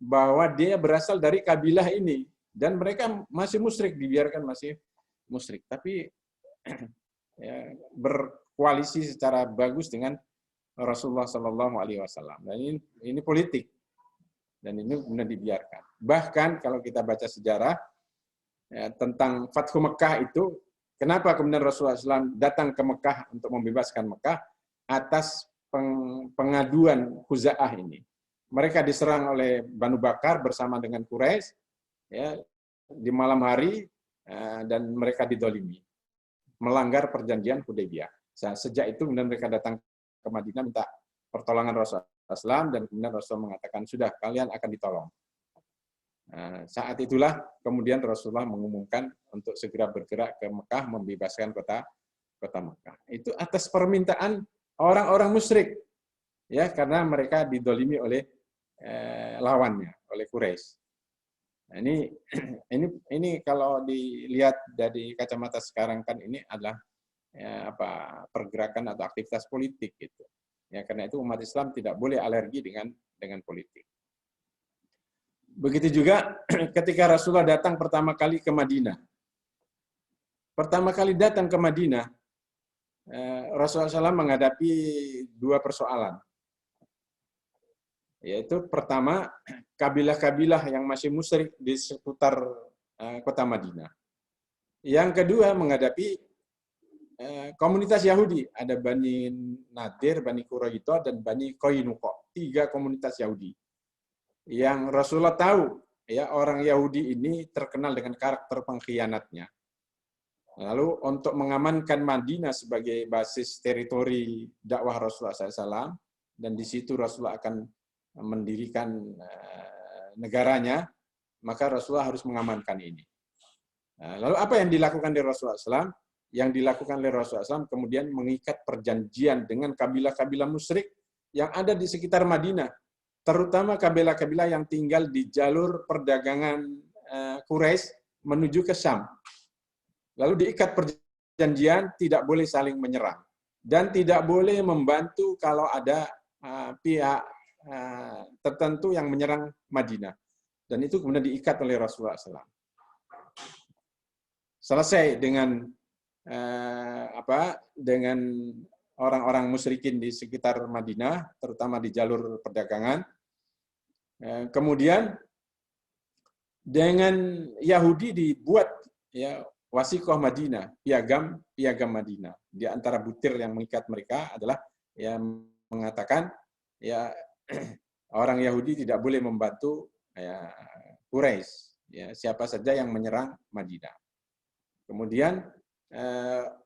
bahwa dia berasal dari kabilah ini. Dan mereka masih musyrik, dibiarkan masih musyrik. Tapi ya, berkoalisi secara bagus dengan Rasulullah SAW. Dan ini politik. Dan ini benar dibiarkan. Bahkan kalau kita baca sejarah ya, tentang Fathu Mekah itu, kenapa kemudian Rasulullah SAW datang ke Mekah untuk membebaskan Mekah atas pengaduan Khuza'ah ini. Mereka diserang oleh Banu Bakar bersama dengan Quraisy ya, di malam hari dan mereka didolimi, melanggar perjanjian Hudaybiyah. Sejak itu kemudian mereka datang ke Madinah minta pertolongan Rasulullah SAW dan kemudian Rasulullah mengatakan sudah kalian akan ditolong. Saat itulah kemudian Rasulullah mengumumkan untuk segera bergerak ke Mekah membebaskan kota Mekah. Itu atas permintaan orang-orang musyrik, ya karena mereka didolimi oleh lawannya, oleh Quraisy. Nah, ini kalau dilihat dari kacamata sekarang kan ini adalah ya, pergerakan atau aktivitas politik gitu. Ya karena itu umat Islam tidak boleh alergi dengan politik. Begitu juga ketika Rasulullah datang pertama kali ke Madinah. Pertama kali datang ke Madinah, Rasulullah SAW menghadapi dua persoalan. Yaitu pertama, kabilah-kabilah yang masih musyrik di seputar kota Madinah. Yang kedua, menghadapi komunitas Yahudi. Ada Bani Nadir, Bani Quraidah, dan Bani Qainuqa. 3 komunitas Yahudi. Yang Rasulullah tahu, ya, orang Yahudi ini terkenal dengan karakter pengkhianatnya. Lalu untuk mengamankan Madinah sebagai basis teritori dakwah Rasulullah SAW, dan di situ Rasulullah akan mendirikan negaranya, maka Rasulullah harus mengamankan ini. Lalu apa yang dilakukan oleh Rasulullah SAW? Yang dilakukan oleh Rasulullah SAW kemudian mengikat perjanjian dengan kabilah-kabilah musyrik yang ada di sekitar Madinah, terutama kabilah-kabilah yang tinggal di jalur perdagangan Quraisy menuju ke Syam. Lalu diikat perjanjian tidak boleh saling menyerang dan tidak boleh membantu kalau ada pihak tertentu yang menyerang Madinah. Dan itu kemudian diikat oleh Rasulullah SAW. Selesai dengan dengan orang-orang musyrikin di sekitar Madinah, terutama di jalur perdagangan. Kemudian dengan Yahudi dibuat, ya, wasiqah Madinah, piagam Madinah. Di antara butir yang mengikat mereka adalah yang mengatakan, ya, orang Yahudi tidak boleh membantu, ya, Quraisy, ya, siapa saja yang menyerang Madinah. Kemudian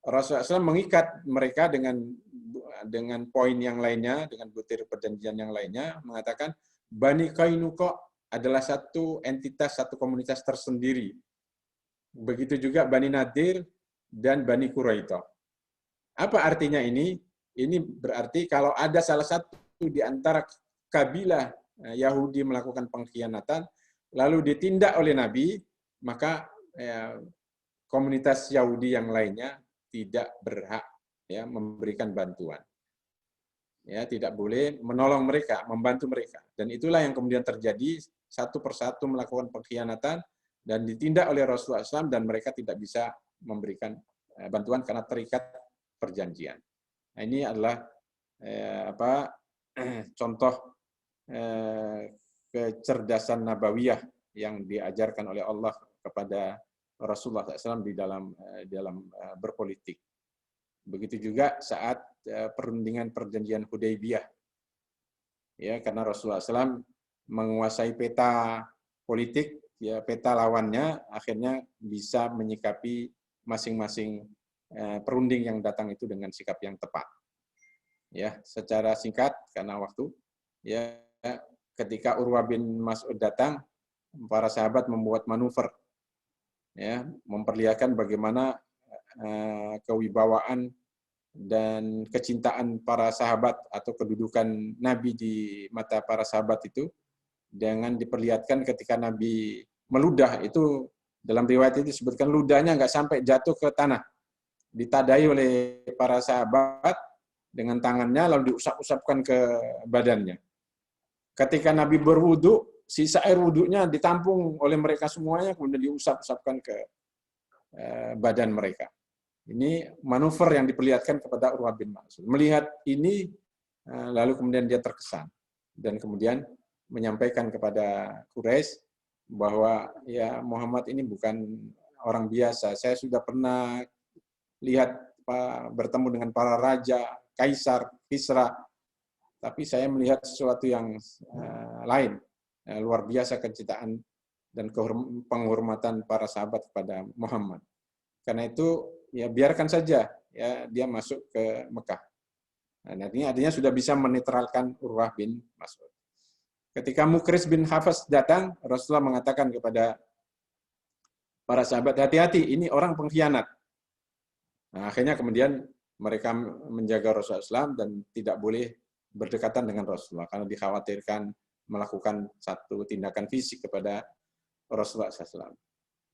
Rasulullah SAW mengikat mereka dengan poin yang lainnya, dengan butir perjanjian yang lainnya, mengatakan Bani Qainuqa adalah satu entitas, satu komunitas tersendiri. Begitu juga Bani Nadir dan Bani Quraidah. Apa artinya ini? Ini berarti kalau ada salah satu di antara kabilah Yahudi melakukan pengkhianatan, lalu ditindak oleh Nabi, maka komunitas Yahudi yang lainnya tidak berhak, ya, memberikan bantuan. Ya, tidak boleh menolong mereka, membantu mereka. Dan itulah yang kemudian terjadi, satu persatu melakukan pengkhianatan dan ditindak oleh Rasulullah SAW, dan mereka tidak bisa memberikan bantuan karena terikat perjanjian. Nah, ini adalah contoh kecerdasan nabawiyah yang diajarkan oleh Allah kepada Rasulullah SAW di dalam berpolitik. Begitu juga saat perundingan perjanjian Hudaybiyah, ya, karena Rasulullah SAW menguasai peta politik, ya, peta lawannya, akhirnya bisa menyikapi masing-masing perunding yang datang itu dengan sikap yang tepat. Ya, secara singkat karena waktu, ya, ketika Urwah bin Mas'ud datang, para sahabat membuat manuver, ya, memperlihatkan bagaimana kewibawaan dan kecintaan para sahabat atau kedudukan Nabi di mata para sahabat itu, dengan diperlihatkan ketika Nabi meludah, itu dalam riwayat itu disebutkan ludahnya nggak sampai jatuh ke tanah, ditadai oleh para sahabat dengan tangannya lalu diusap-usapkan ke badannya. Ketika Nabi berwudu, sisa air wudunya ditampung oleh mereka semuanya, kemudian diusap-usapkan ke badan mereka. Ini manuver yang diperlihatkan kepada Urwah bin Mas'ud. Melihat ini, lalu kemudian dia terkesan dan kemudian menyampaikan kepada Quraisy bahwa, ya, Muhammad ini bukan orang biasa. Saya sudah pernah lihat bertemu dengan para raja, kaisar, Kisra, tapi saya melihat sesuatu yang lain. Luar biasa kecintaan dan penghormatan para sahabat kepada Muhammad. Karena itu, ya, biarkan saja, ya, dia masuk ke Mekah. Nah, ini artinya sudah bisa menetralkan Urwah bin Mas'ud. Ketika Mukris bin Hafs datang, Rasulullah mengatakan kepada para sahabat, hati-hati, ini orang pengkhianat. Nah, akhirnya kemudian mereka menjaga Rasulullah SAW dan tidak boleh berdekatan dengan Rasulullah karena dikhawatirkan melakukan satu tindakan fisik kepada Rasulullah SAW.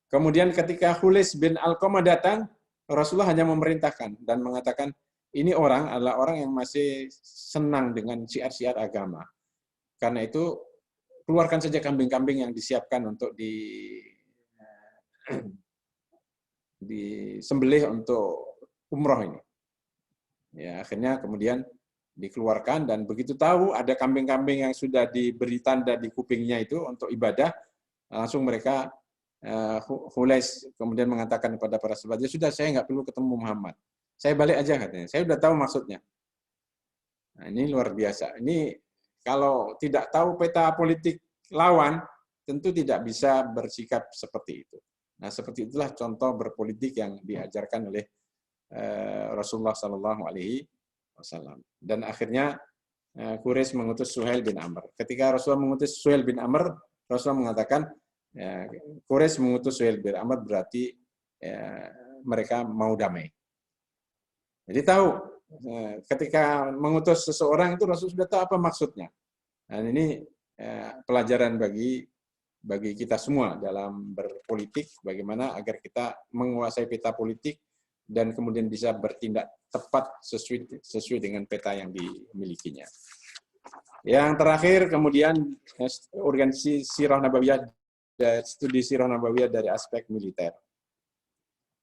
Kemudian ketika Khulis bin Alqamah datang, Rasulullah hanya memerintahkan dan mengatakan, ini orang adalah orang yang masih senang dengan syiar-syiar agama. Karena itu, keluarkan saja kambing-kambing yang disiapkan untuk disembelih untuk umroh ini. Ya, akhirnya kemudian dikeluarkan, dan begitu tahu ada kambing-kambing yang sudah diberi tanda di kupingnya itu untuk ibadah, langsung mereka Hulais kemudian mengatakan kepada para sahabat, ya sudah, saya nggak perlu ketemu Muhammad, saya balik aja katanya, saya udah tahu maksudnya. Nah, ini luar biasa. Ini kalau tidak tahu peta politik lawan, tentu tidak bisa bersikap seperti itu. Nah, seperti itulah contoh berpolitik yang diajarkan oleh Rasulullah Shallallahu Alaihi Wasallam. Dan akhirnya Quraisy mengutus Suhail bin Amr. Ketika Rasulullah mengutus Suhail bin Amr, Rasulullah mengatakan, Quraisy mengutus Suhail bin Amr berarti mereka mau damai. Jadi tahu ketika mengutus seseorang itu Rasul sudah tahu apa maksudnya. Dan ini pelajaran bagi kita semua dalam berpolitik, bagaimana agar kita menguasai peta politik dan kemudian bisa bertindak tepat sesuai dengan peta yang dimilikinya. Yang terakhir kemudian organisasi Sirah Nabawiyah, studi Sirah Nabawiyah dari aspek militer.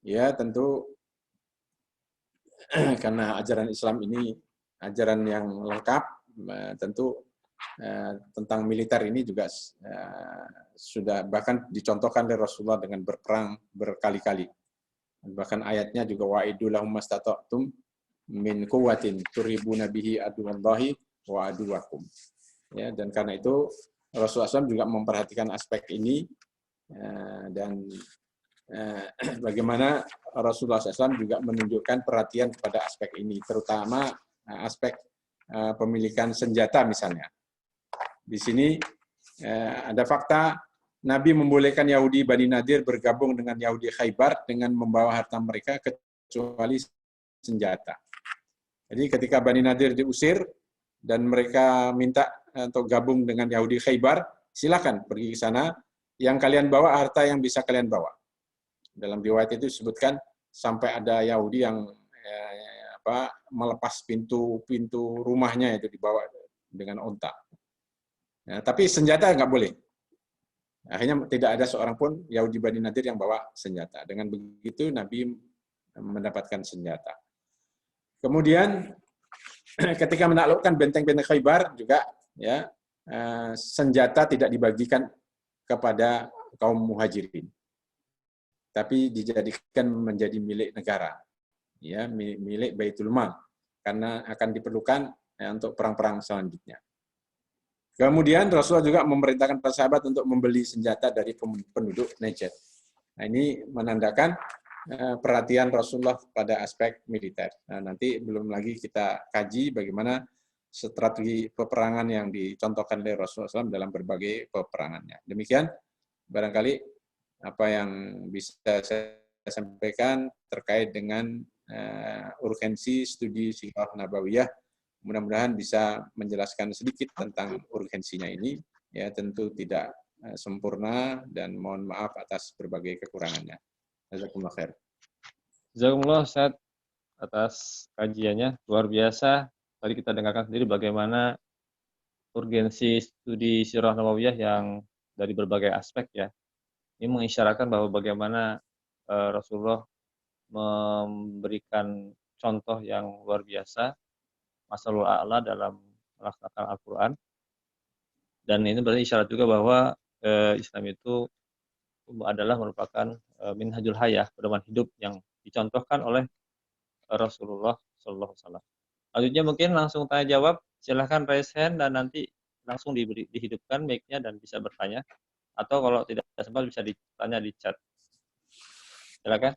Ya, tentu karena ajaran Islam ini ajaran yang lengkap, tentu tentang militer ini juga sudah bahkan dicontohkan oleh Rasulullah dengan berperang berkali-kali. Bahkan ayatnya juga wa'idu lahum mastata'tum min quwwatin turhibuna bihi aduwallahi wa aduwakum. Ya, dan karena itu Rasulullah SAW juga memperhatikan aspek ini, dan bagaimana Rasulullah SAW juga menunjukkan perhatian kepada aspek ini, terutama aspek pemilikan senjata misalnya. Di sini ada fakta Nabi membolehkan Yahudi Bani Nadir bergabung dengan Yahudi Khaybar dengan membawa harta mereka kecuali senjata. Jadi ketika Bani Nadir diusir dan mereka minta untuk gabung dengan Yahudi Khaybar, silakan pergi ke sana, yang kalian bawa harta yang bisa kalian bawa. Dalam riwayat itu disebutkan sampai ada Yahudi yang melepas pintu rumahnya itu dibawa dengan unta. Nah, tapi senjata nggak boleh. Akhirnya tidak ada seorang pun Yahudi Bani Nadir yang bawa senjata. Dengan begitu Nabi mendapatkan senjata. Kemudian ketika menaklukkan benteng-benteng Khaybar juga, ya, senjata tidak dibagikan kepada kaum muhajirin, tapi dijadikan menjadi milik negara, ya, milik Baitul Mal, karena akan diperlukan untuk perang-perang selanjutnya. Kemudian Rasulullah juga memerintahkan para sahabat untuk membeli senjata dari penduduk Najd. Nah, ini menandakan perhatian Rasulullah pada aspek militer. Nah, nanti belum lagi kita kaji bagaimana strategi peperangan yang dicontohkan oleh Rasulullah SAW dalam berbagai peperangannya. Demikian barangkali apa yang bisa saya sampaikan terkait dengan urgensi studi Sirah Nabawiyah. Mudah-mudahan bisa menjelaskan sedikit tentang urgensinya ini. Ya, tentu tidak sempurna dan mohon maaf atas berbagai kekurangannya. Jazakumullah khair. Jazakumullah Ustaz atas kajiannya, luar biasa. Tadi kita dengarkan sendiri bagaimana urgensi studi Sirah Nabawiyah yang dari berbagai aspek, ya. Ini mengisyaratkan bahwa bagaimana Rasulullah memberikan contoh yang luar biasa, masalul a'la dalam melaksanakan Al-Quran. Dan ini berarti isyarat juga bahwa Islam itu adalah merupakan minhajul hayah, pedoman hidup yang dicontohkan oleh Rasulullah SAW. Selanjutnya mungkin langsung tanya jawab, silahkan raise hand dan nanti langsung dihidupkan mic-nya dan bisa bertanya. Atau kalau tidak sempat bisa ditanya di chat. Silakan.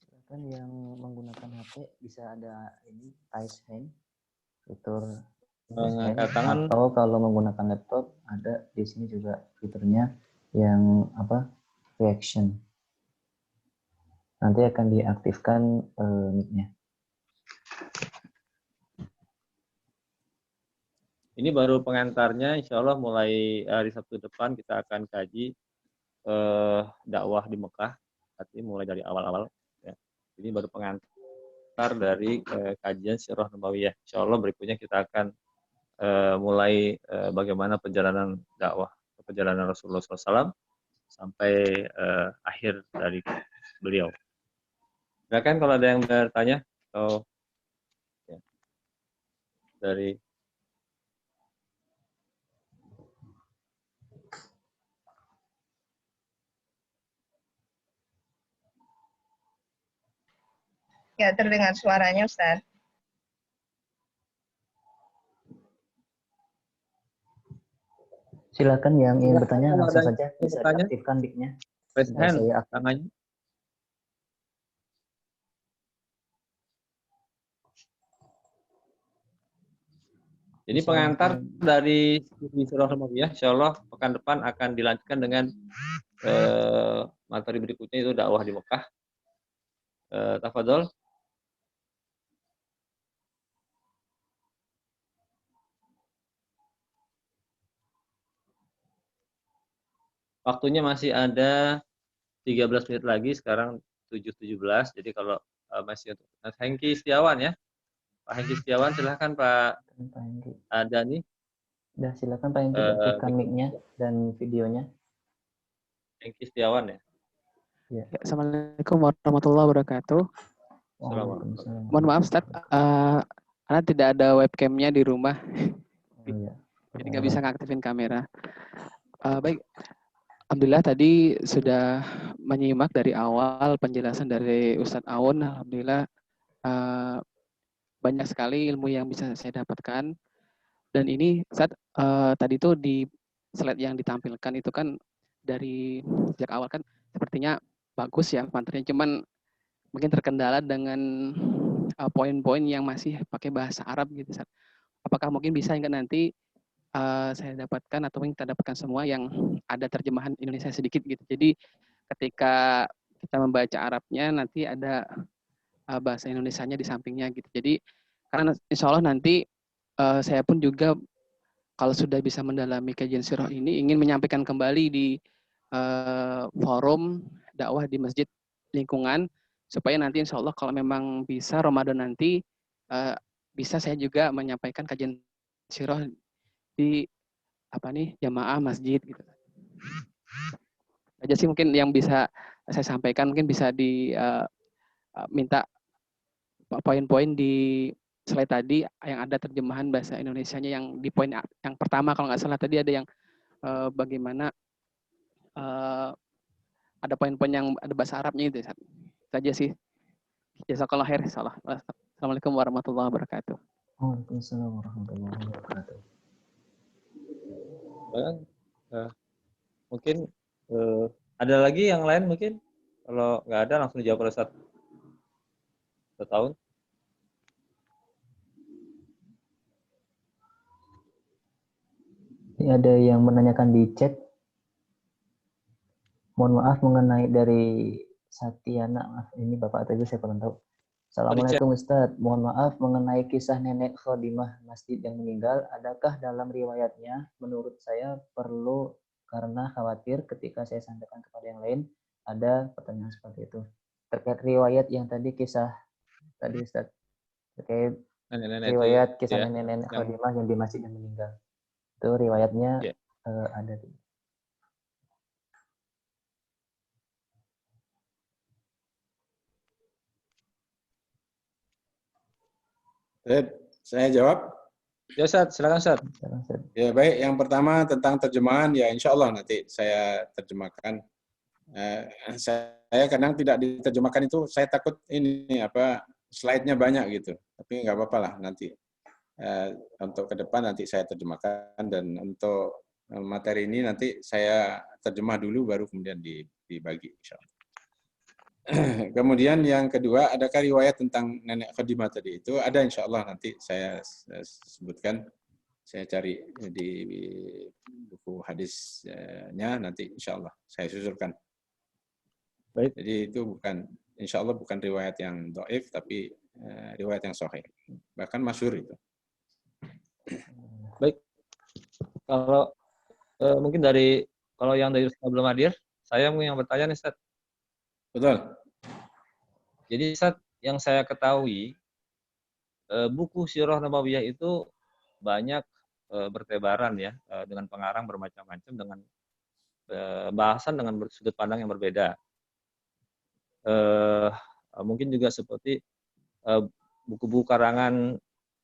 Silakan yang menggunakan HP bisa ada ini raise hand, fitur Mengangkat tangan. atau kalau menggunakan laptop ada di sini juga fiturnya yang reaction. Nanti akan diaktifkan mic-nya. Ini baru pengantarnya, insya Allah mulai hari Sabtu depan kita akan kaji dakwah di Mekah, artinya mulai dari awal-awal. Ya. Ini baru pengantar dari kajian Sirah Nabawiyah. Insya Allah berikutnya kita akan mulai bagaimana perjalanan dakwah, perjalanan Rasulullah SAW sampai akhir dari beliau. Silakan kalau ada yang bertanya atau ya, dari Ya, terdengar suaranya, Ustaz. Silakan yang ingin bertanya kalau langsung ada saja yang bisa bertanya, diaktifkan mic-nya. raise Sudah hand saya aktif. tangannya. Jadi pengantar dari studi surah Al-Mabiyah, insya Allah pekan depan akan dilanjutkan dengan materi berikutnya itu dakwah di Mekah. Tafadhol. Waktunya masih ada 13 menit lagi, sekarang 7.17. Jadi kalau masih untuk Mas Hengki Setiawan ya. Pak Hengki Setiawan, silahkan Pak Pak Hengki. Dani. Udah, silakan Pak Hengki aktifkan mic-nya dan videonya. Hengki Setiawan ya. Ya. Assalamualaikum warahmatullahi wabarakatuh. Waalaikumsalam. Mohon maaf Ustaz, karena tidak ada webcamnya di rumah, Oh, ya. jadi nggak bisa ngaktifin kamera. Baik, alhamdulillah tadi sudah menyimak dari awal penjelasan dari Ustadz Aun. Alhamdulillah banyak sekali ilmu yang bisa saya dapatkan. Dan ini Ustaz, tadi tuh di slide yang ditampilkan itu kan dari sejak awal kan sepertinya bagus ya materinya, cuman mungkin terkendala dengan poin-poin yang masih pakai bahasa Arab gitu. Ustaz. Apakah mungkin bisa enggak nanti saya dapatkan atau mungkin kita dapatkan semua yang ada terjemahan Indonesia sedikit gitu. Jadi ketika kita membaca Arabnya nanti ada bahasa Indonesianya di sampingnya gitu. Jadi karena insya Allah nanti saya pun juga kalau sudah bisa mendalami kajian sirah ini ingin menyampaikan kembali di forum dakwah di masjid lingkungan supaya nanti insya Allah kalau memang bisa Ramadan nanti bisa saya juga menyampaikan kajian sirah di jamaah masjid gitu. Aja sih mungkin yang bisa saya sampaikan, mungkin bisa minta poin-poin di slide tadi yang ada terjemahan bahasa Indonesianya yang di poin yang pertama kalau nggak salah tadi ada yang bagaimana ada poin-poin yang ada bahasa Arabnya itu saja sih. Jazakallah khair. Assalamualaikum warahmatullahi wabarakatuh. Waalaikumsalam warahmatullahi wabarakatuh. Mungkin ada lagi yang lain mungkin? Kalau nggak ada langsung dijawab oleh satu tahun. Ini ada yang menanyakan di chat. Mohon maaf mengenai dari Satyana, maaf ini Bapak atau Ibu saya kurang tahu. Assalamualaikum Ustadz, mohon maaf mengenai kisah nenek Khadimah masjid yang meninggal, adakah dalam riwayatnya? Menurut saya perlu karena khawatir ketika saya sampaikan kepada yang lain ada pertanyaan seperti itu. Terkait riwayat yang tadi kisah tadi Ustadz, terkait nenek-nenek riwayat itu, kisah ya, nenek-nenek Khadimah yang di masjid yang meninggal. Itu riwayatnya ada. Saya jawab. Ya Ustaz, silakan Ustaz. Ya baik, yang pertama tentang terjemahan ya insya Allah nanti saya terjemahkan. Saya kadang tidak diterjemahkan itu saya takut ini slide-nya banyak gitu. Tapi nggak apa-apa lah nanti untuk ke depan nanti saya terjemahkan dan untuk materi ini nanti saya terjemah dulu baru kemudian dibagi insya Allah. Kemudian yang kedua, adakah riwayat tentang nenek Khadimah tadi itu? Ada insya Allah nanti saya sebutkan. Saya cari di buku hadisnya nanti insya Allah saya susulkan. Baik. Jadi itu bukan, insya Allah bukan riwayat yang dhaif, tapi riwayat yang sahih. Bahkan masyhur itu. Baik. Kalau mungkin kalau yang dari Ustaz belum hadir, saya mungkin yang bertanya nih Ustaz. Betul. Jadi Ustaz, yang saya ketahui buku Sirah Nabawiyah itu banyak bertebaran ya dengan pengarang bermacam-macam dengan bahasan dengan sudut pandang yang berbeda. Mungkin juga seperti buku-buku karangan,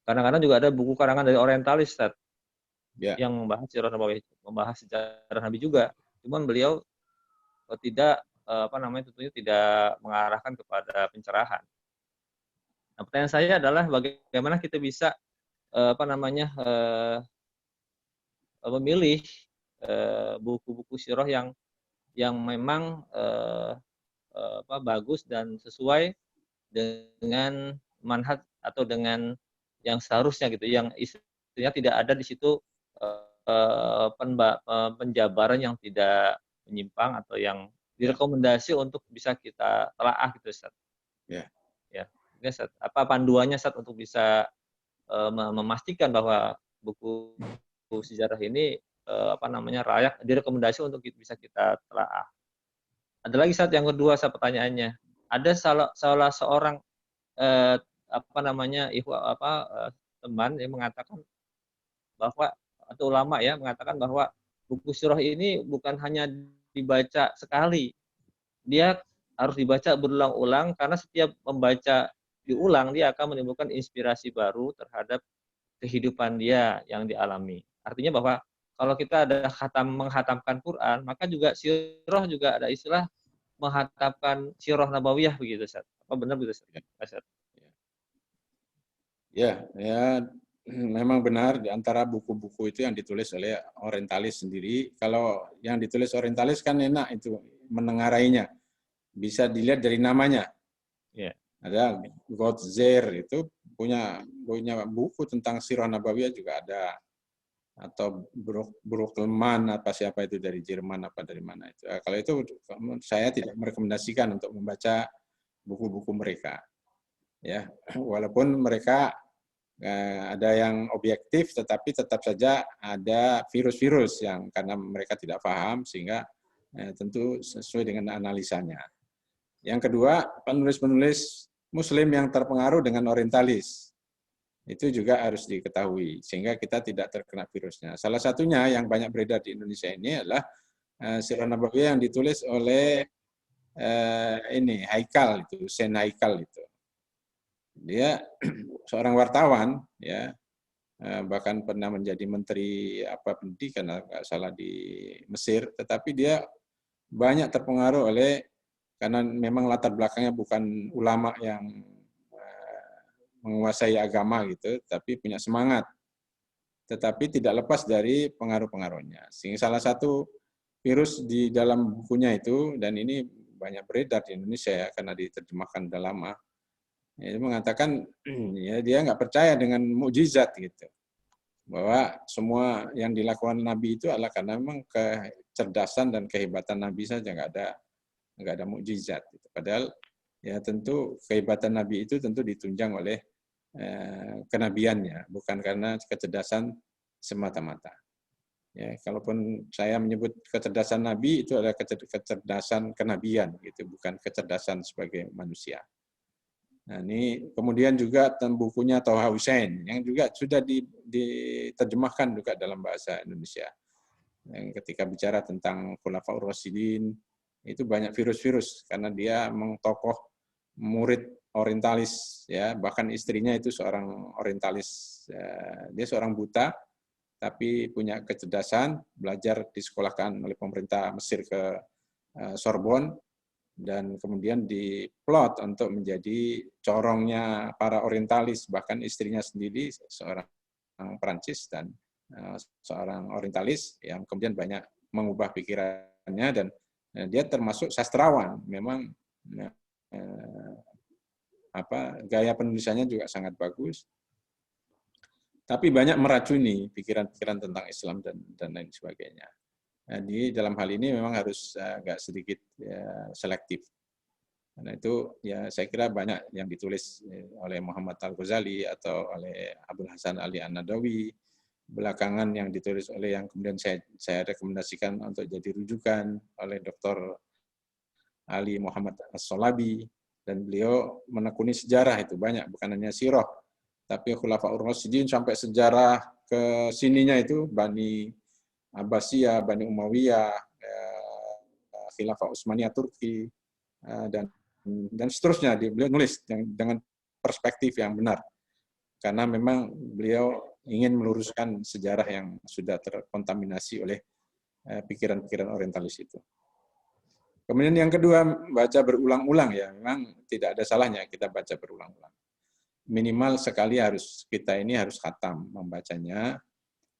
kadang-kadang juga ada buku karangan dari orientalis, Ustaz, yang membahas sirah Nabawi, membahas sejarah Nabi juga. Cuman beliau tidak tentunya tidak mengarahkan kepada pencerahan. Nah, pertanyaan saya adalah bagaimana kita bisa memilih buku-buku sirah yang memang bagus dan sesuai dengan manhaj atau dengan yang seharusnya gitu, yang istilahnya tidak ada di situ penjabaran yang tidak menyimpang atau yang direkomendasi untuk bisa kita telaah gitu, Ustaz. Ya. Ustaz, apa panduannya, Ustaz, untuk bisa memastikan bahwa buku sejarah ini layak direkomendasi untuk bisa kita telaah. Ada lagi, Ustaz, yang kedua, Ustaz, pertanyaannya. Ada salah seorang teman yang mengatakan bahwa, atau ulama ya, mengatakan bahwa buku sirah ini bukan hanya dibaca sekali. Dia harus dibaca berulang-ulang, karena setiap membaca diulang dia akan menimbulkan inspirasi baru terhadap kehidupan dia yang dialami. Artinya bahwa kalau kita ada menghatamkan Quran, maka juga sirah juga ada istilah menghatamkan sirah nabawiyah begitu, Ustaz. Apa benar begitu, Ustaz? Ya, memang benar, di antara buku-buku itu yang ditulis oleh orientalis sendiri. Kalau yang ditulis orientalis kan enak itu menengarainya. Bisa dilihat dari namanya. Yeah. Ada Gotzer itu punya buku tentang sirah nabawiyah juga ada. Atau Bruckmann apa siapa itu dari Jerman apa dari mana itu. Kalau itu saya tidak merekomendasikan untuk membaca buku-buku mereka. Ya, walaupun mereka ada yang objektif, tetapi tetap saja ada virus-virus yang karena mereka tidak paham sehingga tentu sesuai dengan analisanya. Yang kedua, penulis-penulis Muslim yang terpengaruh dengan orientalis. Itu juga harus diketahui sehingga kita tidak terkena virusnya. Salah satunya yang banyak beredar di Indonesia ini adalah sirah nabawiyah yang ditulis oleh Haikal itu, Hussein Haikal itu. Dia seorang wartawan ya, bahkan pernah menjadi menteri pendidikan nggak salah di Mesir, tetapi dia banyak terpengaruh karena memang latar belakangnya bukan ulama yang menguasai agama gitu, tapi punya semangat. Tetapi tidak lepas dari pengaruh-pengaruhnya. Sehingga salah satu virus di dalam bukunya itu, dan ini banyak beredar di Indonesia ya, karena diterjemahkan udah lama, ya, mengatakan ya dia nggak percaya dengan mukjizat gitu. Bahwa semua yang dilakukan Nabi itu adalah karena memang kecerdasan dan kehebatan Nabi saja, nggak ada mukjizat. Gitu. Padahal ya tentu kehebatan Nabi itu tentu ditunjang oleh kenabiannya, bukan karena kecerdasan semata-mata. Ya, kalaupun saya menyebut kecerdasan Nabi itu adalah kecerdasan kenabian, gitu, bukan kecerdasan sebagai manusia. Nah, ini kemudian juga bukunya Thaha Hussein yang juga sudah diterjemahkan juga dalam bahasa Indonesia. Yang ketika bicara tentang Khulafaur Rasyidin itu banyak virus-virus karena dia mengtokoh murid orientalis ya, bahkan istrinya itu seorang orientalis. Dia seorang buta tapi punya kecerdasan, belajar disekolahkan oleh pemerintah Mesir ke Sorbonne dan kemudian diplot untuk menjadi corongnya para orientalis, bahkan istrinya sendiri seorang Prancis dan seorang orientalis yang kemudian banyak mengubah pikirannya, dan dia termasuk sastrawan. Memang gaya penulisannya juga sangat bagus, tapi banyak meracuni pikiran-pikiran tentang Islam dan lain sebagainya. Jadi dalam hal ini memang harus agak sedikit selektif. Karena itu ya saya kira banyak yang ditulis oleh Muhammad Al-Ghazali atau oleh Abdul Hasan Ali An-Nadawi, belakangan yang ditulis oleh yang kemudian saya rekomendasikan untuk jadi rujukan oleh Dr. Ali Muhammad As-Solabi, dan beliau menekuni sejarah itu banyak, bukan hanya sirah, tapi Khulafaur Rasyidin sampai sejarah ke sininya itu Bani Abbasiyah, Bani Umayyah, Khilafah Utsmaniyah Turki, dan dan seterusnya. Beliau nulis dengan perspektif yang benar, karena memang beliau ingin meluruskan sejarah yang sudah terkontaminasi oleh pikiran-pikiran orientalis itu. Kemudian yang kedua, baca berulang-ulang ya, memang tidak ada salahnya kita baca berulang-ulang. Minimal sekali kita ini harus khatam membacanya,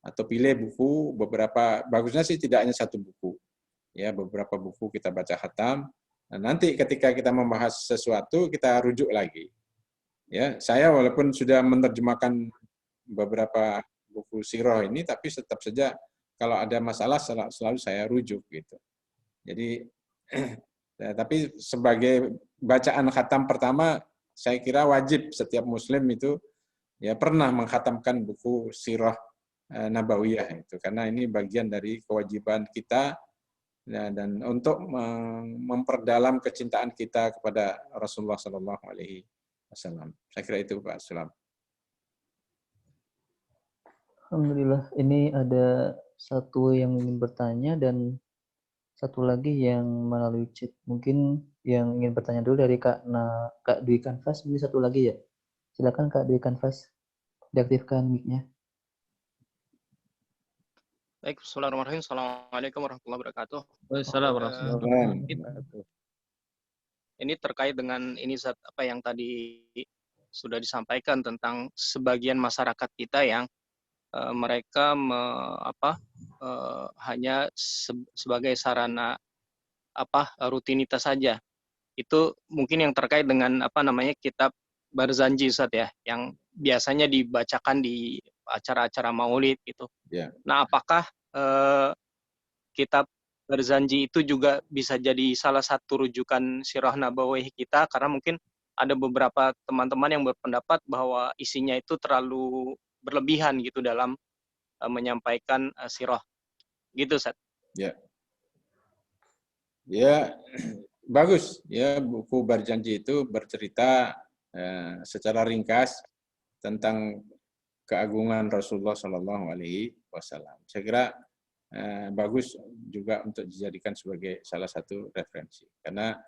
atau pilih buku beberapa, bagusnya sih tidak hanya satu buku, ya beberapa buku kita baca khatam. Nah, nanti ketika kita membahas sesuatu kita rujuk lagi. Ya, saya walaupun sudah menerjemahkan beberapa buku sirah ini, tapi tetap saja kalau ada masalah selalu saya rujuk gitu. Jadi tapi sebagai bacaan khatam pertama, saya kira wajib setiap muslim itu ya pernah mengkhatamkan buku sirah nabawiyah itu, karena ini bagian dari kewajiban kita dan untuk memperdalam kecintaan kita kepada Rasulullah Shallallahu Alaihi Wasallam. Saya kira itu Pak Sulam. Alhamdulillah, ini ada satu yang ingin bertanya dan satu lagi yang melalui chat. Mungkin yang ingin bertanya dulu dari Kak Dwi Kanvas, ini satu lagi ya. Silakan Kak Dwi Kanvas, diaktifkan mic-nya. Baik, bismillahirrahmanirrahim. Assalamualaikum warahmatullahi wabarakatuh. Wassalamualaikum. Ini terkait dengan ini apa yang tadi sudah disampaikan tentang sebagian masyarakat kita yang mereka hanya sebagai sarana rutinitas saja. Itu mungkin yang terkait dengan kitab Barzanji Ustaz ya, yang biasanya dibacakan di acara-acara maulid gitu. Yeah. Nah, apakah kitab Barzanji itu juga bisa jadi salah satu rujukan sirah nabawiyah kita, karena mungkin ada beberapa teman-teman yang berpendapat bahwa isinya itu terlalu berlebihan gitu dalam menyampaikan sirah. Gitu, Ustaz. Ya. Ya, bagus ya, buku Barzanji itu bercerita secara ringkas tentang keagungan Rasulullah Shallallahu Alaihi Wasallam. Saya kira bagus juga untuk dijadikan sebagai salah satu referensi, karena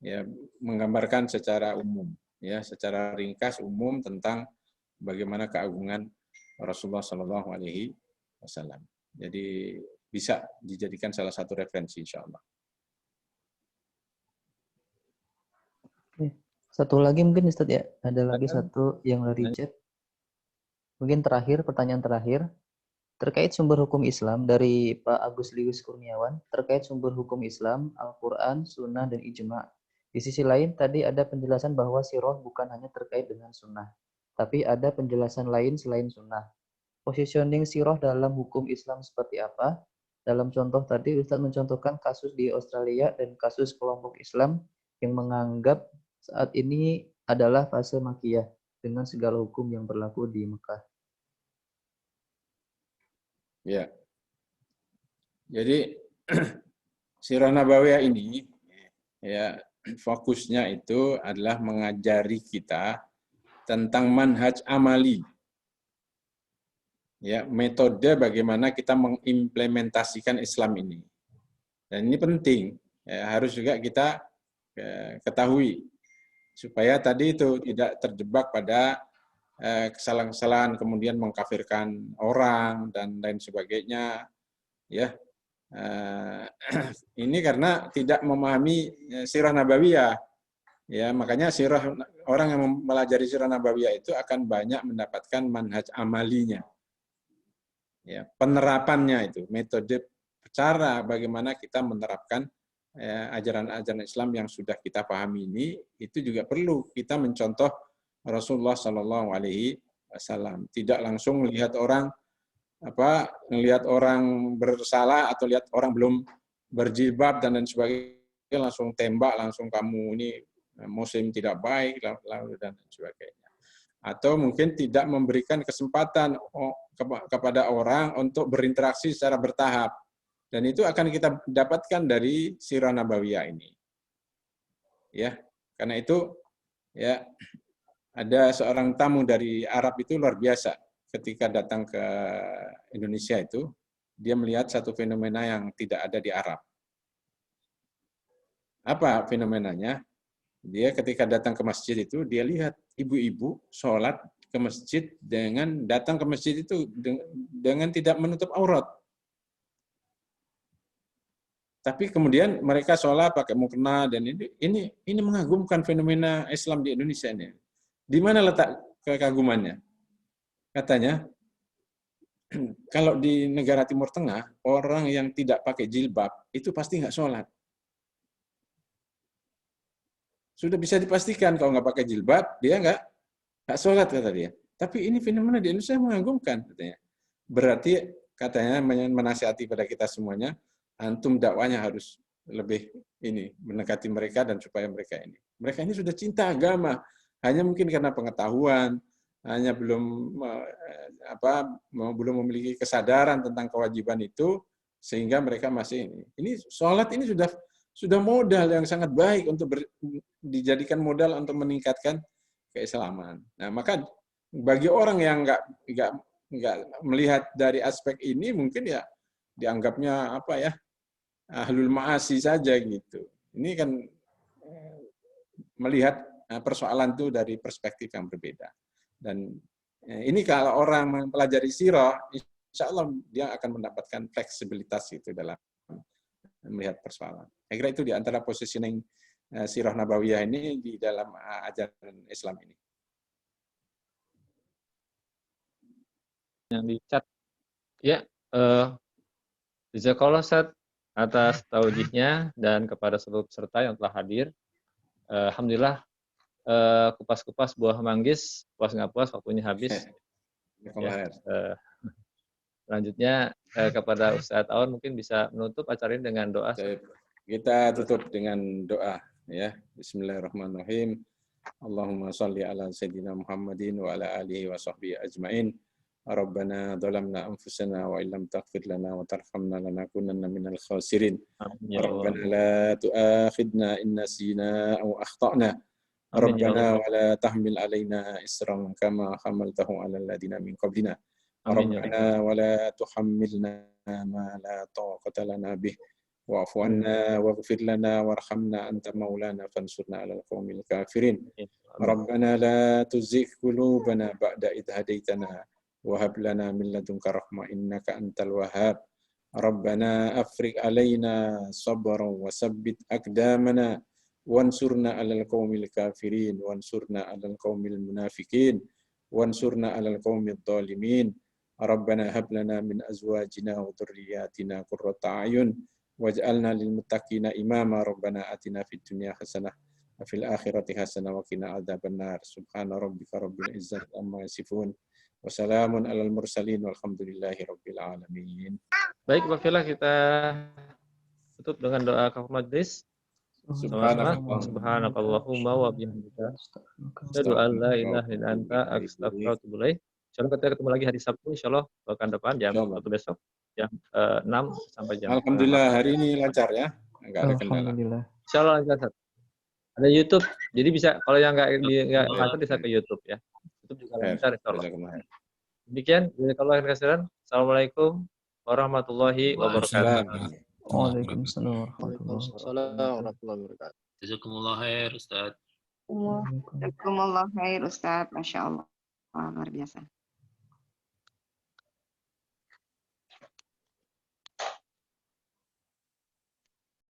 ya menggambarkan secara umum, ya secara ringkas umum tentang bagaimana keagungan Rasulullah Shallallahu Alaihi Wasallam. Jadi bisa dijadikan salah satu referensi, insya Allah. Satu lagi mungkin Ustaz ya, ada lagi satu yang dari chat. Mungkin terakhir, pertanyaan terakhir. Terkait sumber hukum Islam dari Pak Agus Liwis Kurniawan, terkait sumber hukum Islam, Al-Quran, Sunnah, dan Ijma'. Di sisi lain, tadi ada penjelasan bahwa sirah bukan hanya terkait dengan sunnah, tapi ada penjelasan lain selain sunnah. Positioning sirah dalam hukum Islam seperti apa? Dalam contoh tadi, Ustaz mencontohkan kasus di Australia dan kasus kelompok Islam yang menganggap saat ini adalah fase Makkiyah dengan segala hukum yang berlaku di Mekah. Ya. Jadi sirah nabawiyah ini ya fokusnya itu adalah mengajari kita tentang manhaj amali. Ya, metode bagaimana kita mengimplementasikan Islam ini. Dan ini penting, ya, harus juga kita ketahui supaya tadi itu tidak terjebak pada kesalahan-kesalahan kemudian mengkafirkan orang dan lain sebagainya, ya. Ini karena tidak memahami sirah nabawiyah, ya, makanya orang yang mempelajari sirah nabawiyah itu akan banyak mendapatkan manhaj amalinya, ya, penerapannya itu, metode cara bagaimana kita menerapkan ajaran-ajaran Islam yang sudah kita pahami ini, itu juga perlu kita mencontoh Rasulullah Shallallahu Alaihi Wasallam. Tidak langsung melihat orang bersalah atau lihat orang belum berjilbab dan lain sebagainya langsung tembak, langsung kamu ini muslim tidak baik lalu dan sebagainya. Atau mungkin tidak memberikan kesempatan kepada orang untuk berinteraksi secara bertahap. Dan itu akan kita dapatkan dari sirah nabawiyah ini. Ya, karena itu ya ada seorang tamu dari Arab itu luar biasa. Ketika datang ke Indonesia itu, dia melihat satu fenomena yang tidak ada di Arab. Apa fenomenanya? Dia ketika datang ke masjid itu, dia lihat ibu-ibu sholat ke masjid datang ke masjid itu dengan tidak menutup aurat. Tapi kemudian mereka sholat pakai mukena, dan ini mengagumkan fenomena Islam di Indonesia ini. Di mana letak kekagumannya? Katanya, kalau di negara Timur Tengah, orang yang tidak pakai jilbab itu pasti nggak sholat. Sudah bisa dipastikan kalau nggak pakai jilbab, dia nggak sholat, kata dia. Tapi ini fenomena di Indonesia mengagumkan, katanya. Berarti katanya menasihati pada kita semuanya, antum dakwanya harus lebih mendekati mereka dan supaya mereka ini sudah cinta agama, hanya mungkin karena pengetahuan, hanya belum memiliki kesadaran tentang kewajiban itu, sehingga mereka masih ini sholat ini sudah modal yang sangat baik untuk dijadikan modal untuk meningkatkan keislaman. Nah, maka bagi orang yang nggak melihat dari aspek ini, mungkin ya dianggapnya ahlul ma'asi saja gitu. Ini kan melihat persoalan itu dari perspektif yang berbeda. Dan ini kalau orang mempelajari sirah, insya Allah dia akan mendapatkan fleksibilitas itu dalam melihat persoalan. Saya kira itu di antara positioning sirah nabawiyah ini di dalam ajaran Islam ini. Yang di chat, ya, jazakallah Ustaz atas taujihnya dan kepada seluruh peserta yang telah hadir. Alhamdulillah, kupas-kupas buah manggis, puas nggak puas waktunya habis. Ya, selanjutnya kepada Ustadz Aun mungkin bisa menutup acara ini dengan doa. Kita tutup dengan doa, ya. Bismillahirrahmanirrahim. Allahumma shalli ala sayyidina Muhammadin wa ala alihi wa sahbihi ajmain. Rabbana dhalamna anfusana wa illam taghfir lana wa tarhamna lanakunanna minal khasirin. Rabbana la tu'akhidna in nasina aw akhtana. Rabbana wa la tahmil alaina isran kama hamaltahu 'alal ladina min qablina. Rabbana wa la tuhammilna ma la taqata lana bih. Wa'fu anna waghfir lana warhamna anta maulana fansurna 'alal qaumil kafirin. Rabbana la tuzigh qulubana ba'da idh hadaitana wa hab lana min ladunka rahmah innaka antal wahhab. Rabbana afriq alaina sabran wa sabbit aqdamana wansurna 'alal qaumil kafirin wansurna 'alal qaumil munafiqin wansurna 'alal qaumid dhalimin. Rabbana hab lana min azwajina wa dhurriyyatina qurrata a'yun waj'alna lil muttaqina imama. Rabbana atina fid dunya hasanah wa fil akhirati hasanah wa qina adzabannar. Subhana rabbika rabbil izzati amma yasifun. Wassalamun alal mursalin walhamdulillahi rabbil alamin. Baik, Pak Fila, kita tutup dengan doa kafaratul majlis. Subhanakallahumma wa bihamdika asyhadu an la ilaha illa anta astaghfiruka wa atubu ilaik. Insyaallah kita ketemu lagi hari Sabtu insyaallah pekan depan jam 1 besok jam 6 sampai jam. Alhamdulillah hari ini lancar ya. Enggak ada kendala. Alhamdulillah. Insyaallah lancar. Ada YouTube. Jadi bisa kalau yang enggak lancar bisa ke YouTube ya. YouTube juga lancar insyaallah. Demikian, jazakallahu khairan. Assalamualaikum warahmatullahi wabarakatuh. Waalaikumsalam warahmatullahi wabarakatuh. Jazakumullah khair Ustaz. Jazakumullah khair Ustaz. Masya Allah. Luar biasa.